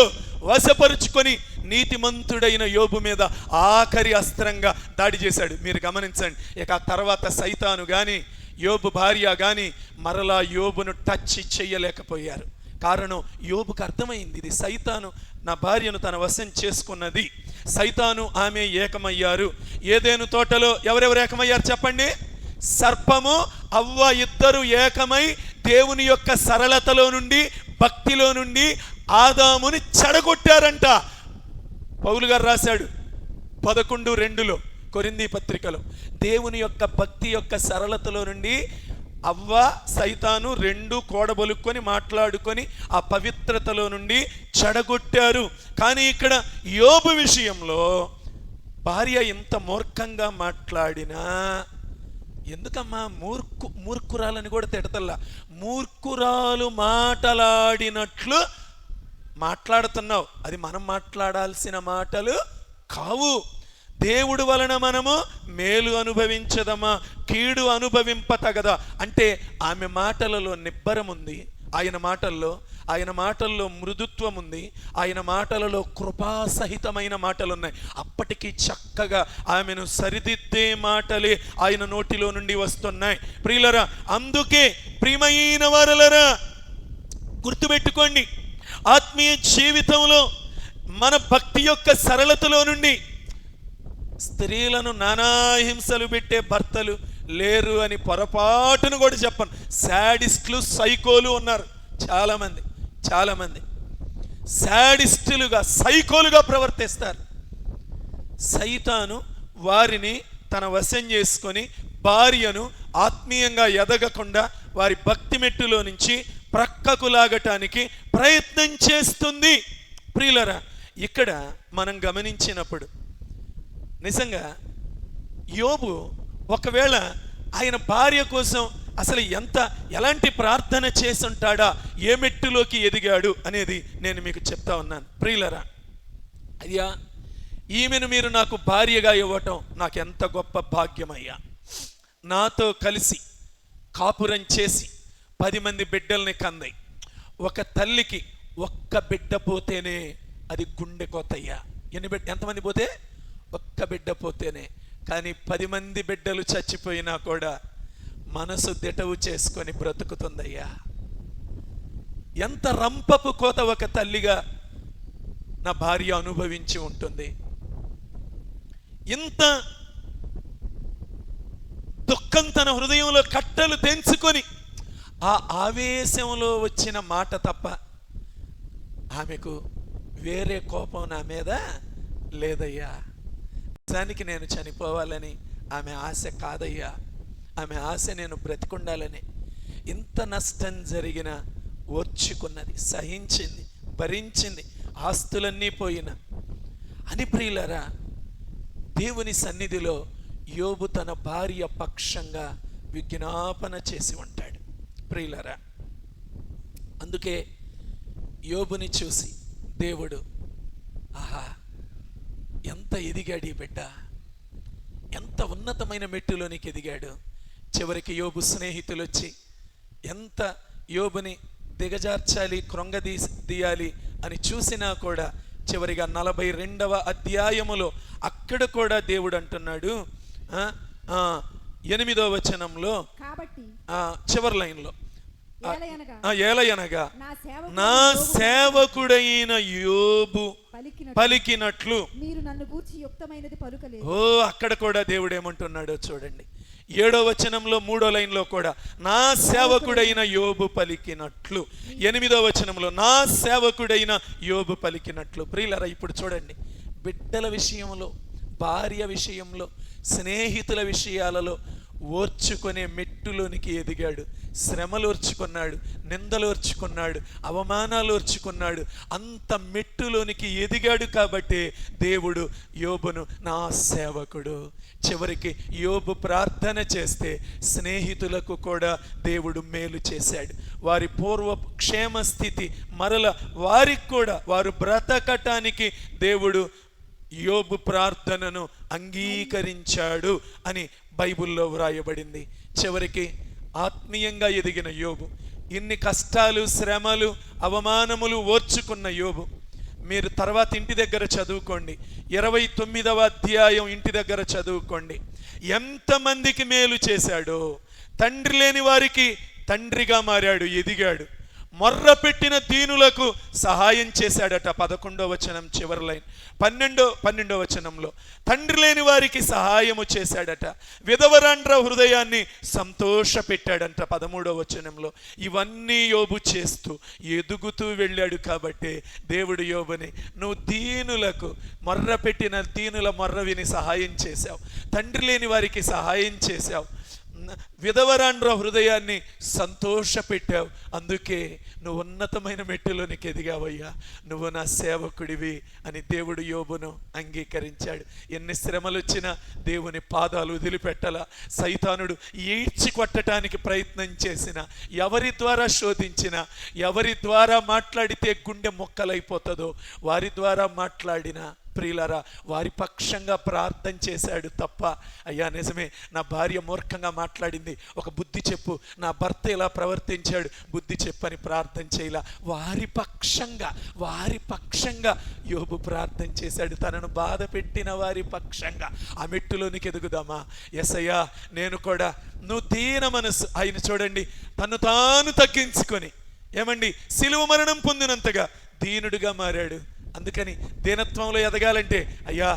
వశపరుచుకొని నీతిమంతుడైన యోబు మీద ఆఖరి అస్త్రంగా దాడి చేశాడు. మీరు గమనించండి. ఇక ఆ తర్వాత సైతాను కానీ యోబు భార్య కానీ మరలా యోబును టచ్ చేయలేకపోయారు. కారణం యోబుకు అర్థమైంది, ఇది సైతాను నా భార్యను తన వశం చేసుకున్నది. సైతాను ఆమె ఏకమయ్యారు. ఏదెను తోటలో ఎవరెవరు ఏకమయ్యారు చెప్పండి? సర్పము అవ్వ ఇద్దరు ఏకమై దేవుని యొక్క సరళతలో నుండి, భక్తిలో నుండి ఆదాముని చెడగొట్టారంట. పౌలు గారు రాశాడు 11:2 కొరింథీ పత్రికలో, దేవుని యొక్క భక్తి యొక్క సరళతలో నుండి అవ్వ సైతాను 2 కోడబొలుక్కొని మాట్లాడుకొని ఆ పవిత్రతలో నుండి చెడగొట్టారు. కానీ ఇక్కడ యోబు విషయంలో భార్య ఇంత మూర్ఖంగా మాట్లాడినా, ఎందుకమ్మా మూర్ఖురాలని కూడా తిడతల్లా, మూర్ఖురాలు మాటలాడినట్లు మాట్లాడుతున్నావు, అది మనం మాట్లాడాల్సిన మాటలు కావు. దేవుడు వలన మనము మేలు అనుభవించదమా, కీడు అనుభవింపతగదా? అంటే ఆమె మాటలలో నిబ్బరం ఉంది, ఆయన మాటల్లో మృదుత్వం ఉంది, ఆయన మాటలలో కృపాసహితమైన మాటలు ఉన్నాయి. అప్పటికీ చక్కగా ఆమెను సరిదిద్దే మాటలే ఆయన నోటిలో నుండి వస్తున్నాయి. ప్రియులరా, అందుకే ప్రియమైన వారలరా గుర్తుపెట్టుకోండి, ఆత్మీయ జీవితంలో మన భక్తి యొక్క సరళతలో నుండి స్త్రీలను నానాహింసలు పెట్టే భర్తలు లేరు అని పొరపాటును కూడా చెప్పను. శాడిస్టులు, సైకోలు ఉన్నారు చాలామంది శాడిస్టులుగా, సైకోలుగా ప్రవర్తిస్తారు. సైతాను వారిని తన వశం చేసుకొని భార్యను ఆత్మీయంగా ఎదగకుండా వారి భక్తి మెట్టులో నుంచి ప్రక్కకు లాగటానికి ప్రయత్నం చేస్తుంది. ప్రియులరా, ఇక్కడ మనం గమనించినప్పుడు నిజంగా యోబు ఒకవేళ ఆయన భార్య కోసం అసలు ఎలాంటి ప్రార్థన చేసుంటాడా, ఏ మెట్టులోకి ఎదిగాడు అనేది నేను మీకు చెప్తా ఉన్నాను. ప్రియులరా, అయ్యా ఈమెను మీరు నాకు భార్యగా ఇవ్వటం నాకు ఎంత గొప్ప భాగ్యమయ్యా. నాతో కలిసి కాపురం చేసి 10 మంది బిడ్డల్ని కంది. ఒక తల్లికి ఒక్క బిడ్డ పోతేనే అది గుండె కోతయ్యా. ఎంతమంది పోతే? ఒక్క బిడ్డ పోతేనే. కానీ 10 మంది బిడ్డలు చచ్చిపోయినా కూడా మనసు దిటవు చేసుకొని బ్రతుకుతుందయ్యా. ఎంత రంపపు కోత ఒక తల్లిగా నా భార్య అనుభవించి ఉంటుంది. ఇంత దుఃఖం తన హృదయంలో కట్టలు తెంచుకొని ఆ ఆవేశంలో వచ్చిన మాట తప్ప ఆమెకు వేరే కోపం నా మీద లేదయ్యా. నిజానికి నేను చనిపోవాలని ఆమె ఆశ కాదయ్యా. ఆమె ఆశ నేను బ్రతికుండాలని. ఇంత నష్టం జరిగిన ఓర్చుకున్నది, సహించింది, భరించింది, ఆస్తులన్నీ పోయిన అని. ప్రియులరా, దేవుని సన్నిధిలో యోబు తన భార్య పక్షంగా విజ్ఞాపన చేసి ఉంటాడు. ప్రియులరా, అందుకే యోబుని చూసి దేవుడు, ఆహా ఎంత ఎదిగాడు ఈ బిడ్డ, ఎంత ఉన్నతమైన మెట్టులోనికి ఎదిగాడు. చివరికి యోబు స్నేహితులు వచ్చి ఎంత యోబుని దిగజార్చాలి, కృంగదీయాలి అని చూసినా కూడా చివరిగా 42వ అధ్యాయములో అక్కడ కూడా దేవుడు అంటున్నాడు 8వ వచనంలో కాబట్టి చివరి లైన్లో ఏలయనగా నా సేవకుడైన యోబు పలికినట్లు మీరు నన్ను గూర్చి యుక్తమైనది పలుకలేదు. అక్కడ కూడా దేవుడు ఏమంటున్నాడో చూడండి. 7వ వచనంలో 3వ లైన్లో కూడా నా సేవకుడైన యోబు పలికినట్లు, 8వ వచనంలో నా సేవకుడైన యోబు పలికినట్లు. ప్రియులారా, ఇప్పుడు చూడండి, బిడ్డల విషయంలో, భార్య విషయంలో, స్నేహితుల విషయాలలో ఓర్చుకునే మెట్టులోనికి ఎదిగాడు. శ్రమలు ఓర్చుకున్నాడు, నిందలు ఓర్చుకున్నాడు, అవమానాలు ఓర్చుకున్నాడు. అంత మెట్టులోనికి ఎదిగాడు కాబట్టి దేవుడు యోబును నా సేవకుడు. చివరికి యోబు ప్రార్థన చేస్తే స్నేహితులకు కూడా దేవుడు మేలు చేశాడు. వారి పూర్వ క్షేమ స్థితి మరల వారికి కూడా వారు బ్రతకటానికి దేవుడు యోబు ప్రార్థనను అంగీకరించాడు అని బైబిల్లో వ్రాయబడింది. చివరికి ఆత్మీయంగా ఎదిగిన యోబు, ఇన్ని కష్టాలు, శ్రమలు, అవమానములు ఓర్చుకున్న యోబు, మీరు తర్వాత ఇంటి దగ్గర చదువుకోండి, 29వ అధ్యాయం ఇంటి దగ్గర చదువుకోండి. ఎంతమందికి మేలు చేశాడో, తండ్రి లేని వారికి తండ్రిగా మారాడు, ఎదిగాడు. మొర్ర పెట్టిన దీనులకు సహాయం చేశాడట. 11వ వచనం చివరి లైన్. 12వ వచనంలో తండ్రి లేని వారికి సహాయము చేశాడట. విధవరాండ్ర హృదయాన్ని సంతోష పెట్టాడంట 13వ వచనంలో. ఇవన్నీ యోబు చేస్తూ ఎదుగుతూ వెళ్ళాడు కాబట్టి దేవుడు యోబుని, నువ్వు దీనులకు, మొర్ర పెట్టిన దీనుల మొర్ర విని సహాయం చేశావు, తండ్రి లేని వారికి సహాయం చేశావు, విధవరాండ్ర హృదయాన్ని సంతోష పెట్టావు, అందుకే నువ్వు ఉన్నతమైన మెట్టులోనికి ఎదిగావయ్యా, నువ్వు నా సేవకుడివి అని దేవుడు యోబును అంగీకరించాడు. ఎన్ని శ్రమలు వచ్చినా దేవుని పాదాలు వదిలిపెట్టలా. సైతానుడు ఈడ్చి కొట్టడానికి ప్రయత్నం చేసిన, ఎవరి ద్వారా శోధించినా, ఎవరి ద్వారా మాట్లాడితే గుండె మొక్కలైపోతుందో వారి ద్వారా మాట్లాడిన ప్రియులారా, వారి పక్షంగా ప్రార్థన చేశాడు తప్ప, అయ్యా నిజమే నా భార్య మూర్ఖంగా మాట్లాడింది, ఒక బుద్ధి చెప్పు, నా భర్త ఇలా ప్రవర్తించాడు, బుద్ధి చెప్పని ప్రార్థన చేయలా. వారి పక్షంగా యోబు ప్రార్థన చేశాడు, తనను బాధ పెట్టిన వారి పక్షంగా. ఆ మెట్టులోనికి ఎదుగుదామా? యేసయ్యా నేను కూడా, నువ్వు దీన మనసు. ఆయన చూడండి, తను తాను తగ్గించుకొని, ఏమండి, సిలువ మరణం పొందినంతగా దీనుడిగా మారాడు. అందుకని దీనత్వంలో ఎదగాలంటే, అయ్యా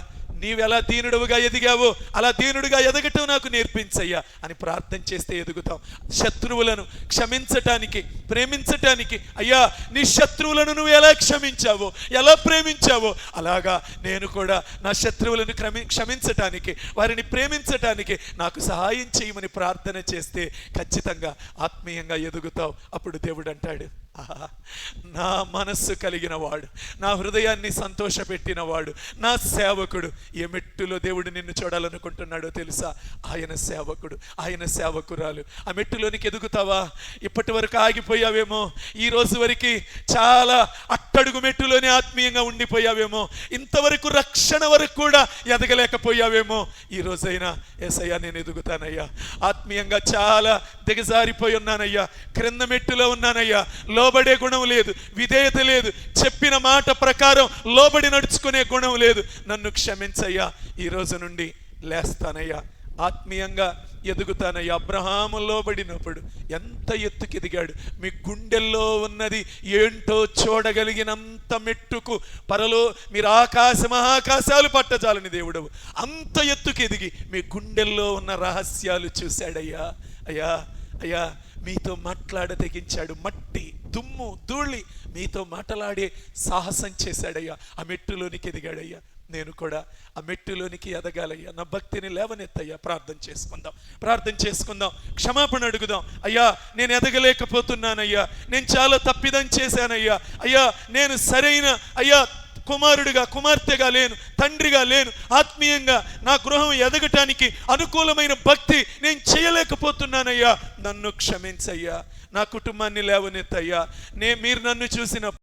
నీవెలా దీనుడుగా ఎదిగావో అలా దీనుడిగా ఎదగటం నాకు నేర్పించయ్యా అని ప్రార్థన చేస్తే ఎదుగుతాం. శత్రువులను క్షమించటానికి, ప్రేమించటానికి, అయ్యా నీ శత్రువులను నువ్వు ఎలా క్షమించావో, ఎలా ప్రేమించావో అలాగా నేను కూడా నా శత్రువులను క్షమించటానికి, వారిని ప్రేమించటానికి నాకు సహాయం చేయమని ప్రార్థన చేస్తే ఖచ్చితంగా ఆత్మీయంగా ఎదుగుతావు. అప్పుడు దేవుడు అంటాడు, నా మనస్సు కలిగిన వాడు, నా హృదయాన్ని సంతోషపెట్టిన వాడు, నా సేవకుడు. ఏ మెట్టులో దేవుడు నిన్ను చూడాలనుకుంటున్నాడో తెలుసా? ఆయన సేవకుడు, ఆయన సేవకురాలు. ఆ మెట్టులోనికి ఎదుగుతావా? ఇప్పటి వరకు ఆగిపోయావేమో, ఈ రోజు వరకు చాలా అట్టడుగు మెట్టులోనే ఆత్మీయంగా ఉండిపోయావేమో, ఇంతవరకు రక్షణ వరకు కూడా ఎదగలేకపోయావేమో. ఈ రోజైనా యేసయ్యా నేను ఎదుగుతానయ్యా, ఆత్మీయంగా చాలా దిగజారిపోయి ఉన్నానయ్యా, క్రింద మెట్టులో ఉన్నానయ్యా, లోబడే గుణం లేదు, విధేయత లేదు, చెప్పిన మాట ప్రకారం లోబడి నడుచుకునే గుణం లేదు, నన్ను క్షమించయ్యా, ఈ రోజు నుండి లేస్తానయ్యా, ఆత్మీయంగా ఎదుగుతానయ్యా. అబ్రహాము లోబడినప్పుడు ఎంత ఎత్తుకు ఎదిగాడు. మీ గుండెల్లో ఉన్నది ఏంటో చూడగలిగినంత మెట్టుకు పరలో మీరు ఆకాశ మహాకాశాలు పట్టజాలని దేవుడు అంత ఎత్తుకు ఎదిగి మీ గుండెల్లో ఉన్న రహస్యాలు చూశాడయ్యా. అయ్యా అయ్యా మీతో మాట్లాడ తెగించాడు. మట్టి, దుమ్ము, ధూళి మీతో మాట్లాడే సాహసం చేశాడయ్యా. ఆ మెట్టులోనికి ఎదిగాడయ్యా. నేను కూడా ఆ మెట్టులోనికి ఎదగాలయ్యా. నా భక్తిని లేవనెత్తయ్యా. ప్రార్థన చేసుకుందాం, క్షమాపణ అడుగుదాం. అయ్యా నేను ఎదగలేకపోతున్నానయ్యా, నేను చాలా తప్పిదం చేశానయ్యా, అయ్యా నేను సరైన కుమారుడిగా, కుమార్తెగా లేను, తండ్రిగా లేను, ఆత్మీయంగా నా గృహం ఎదగటానికి అనుకూలమైన భక్తి నేను చేయలేకపోతున్నానయ్యా, నన్ను క్షమించయ్యా, నా కుటుంబాన్ని లేవనెత్తయ్యా. మీరు నన్ను చూసిన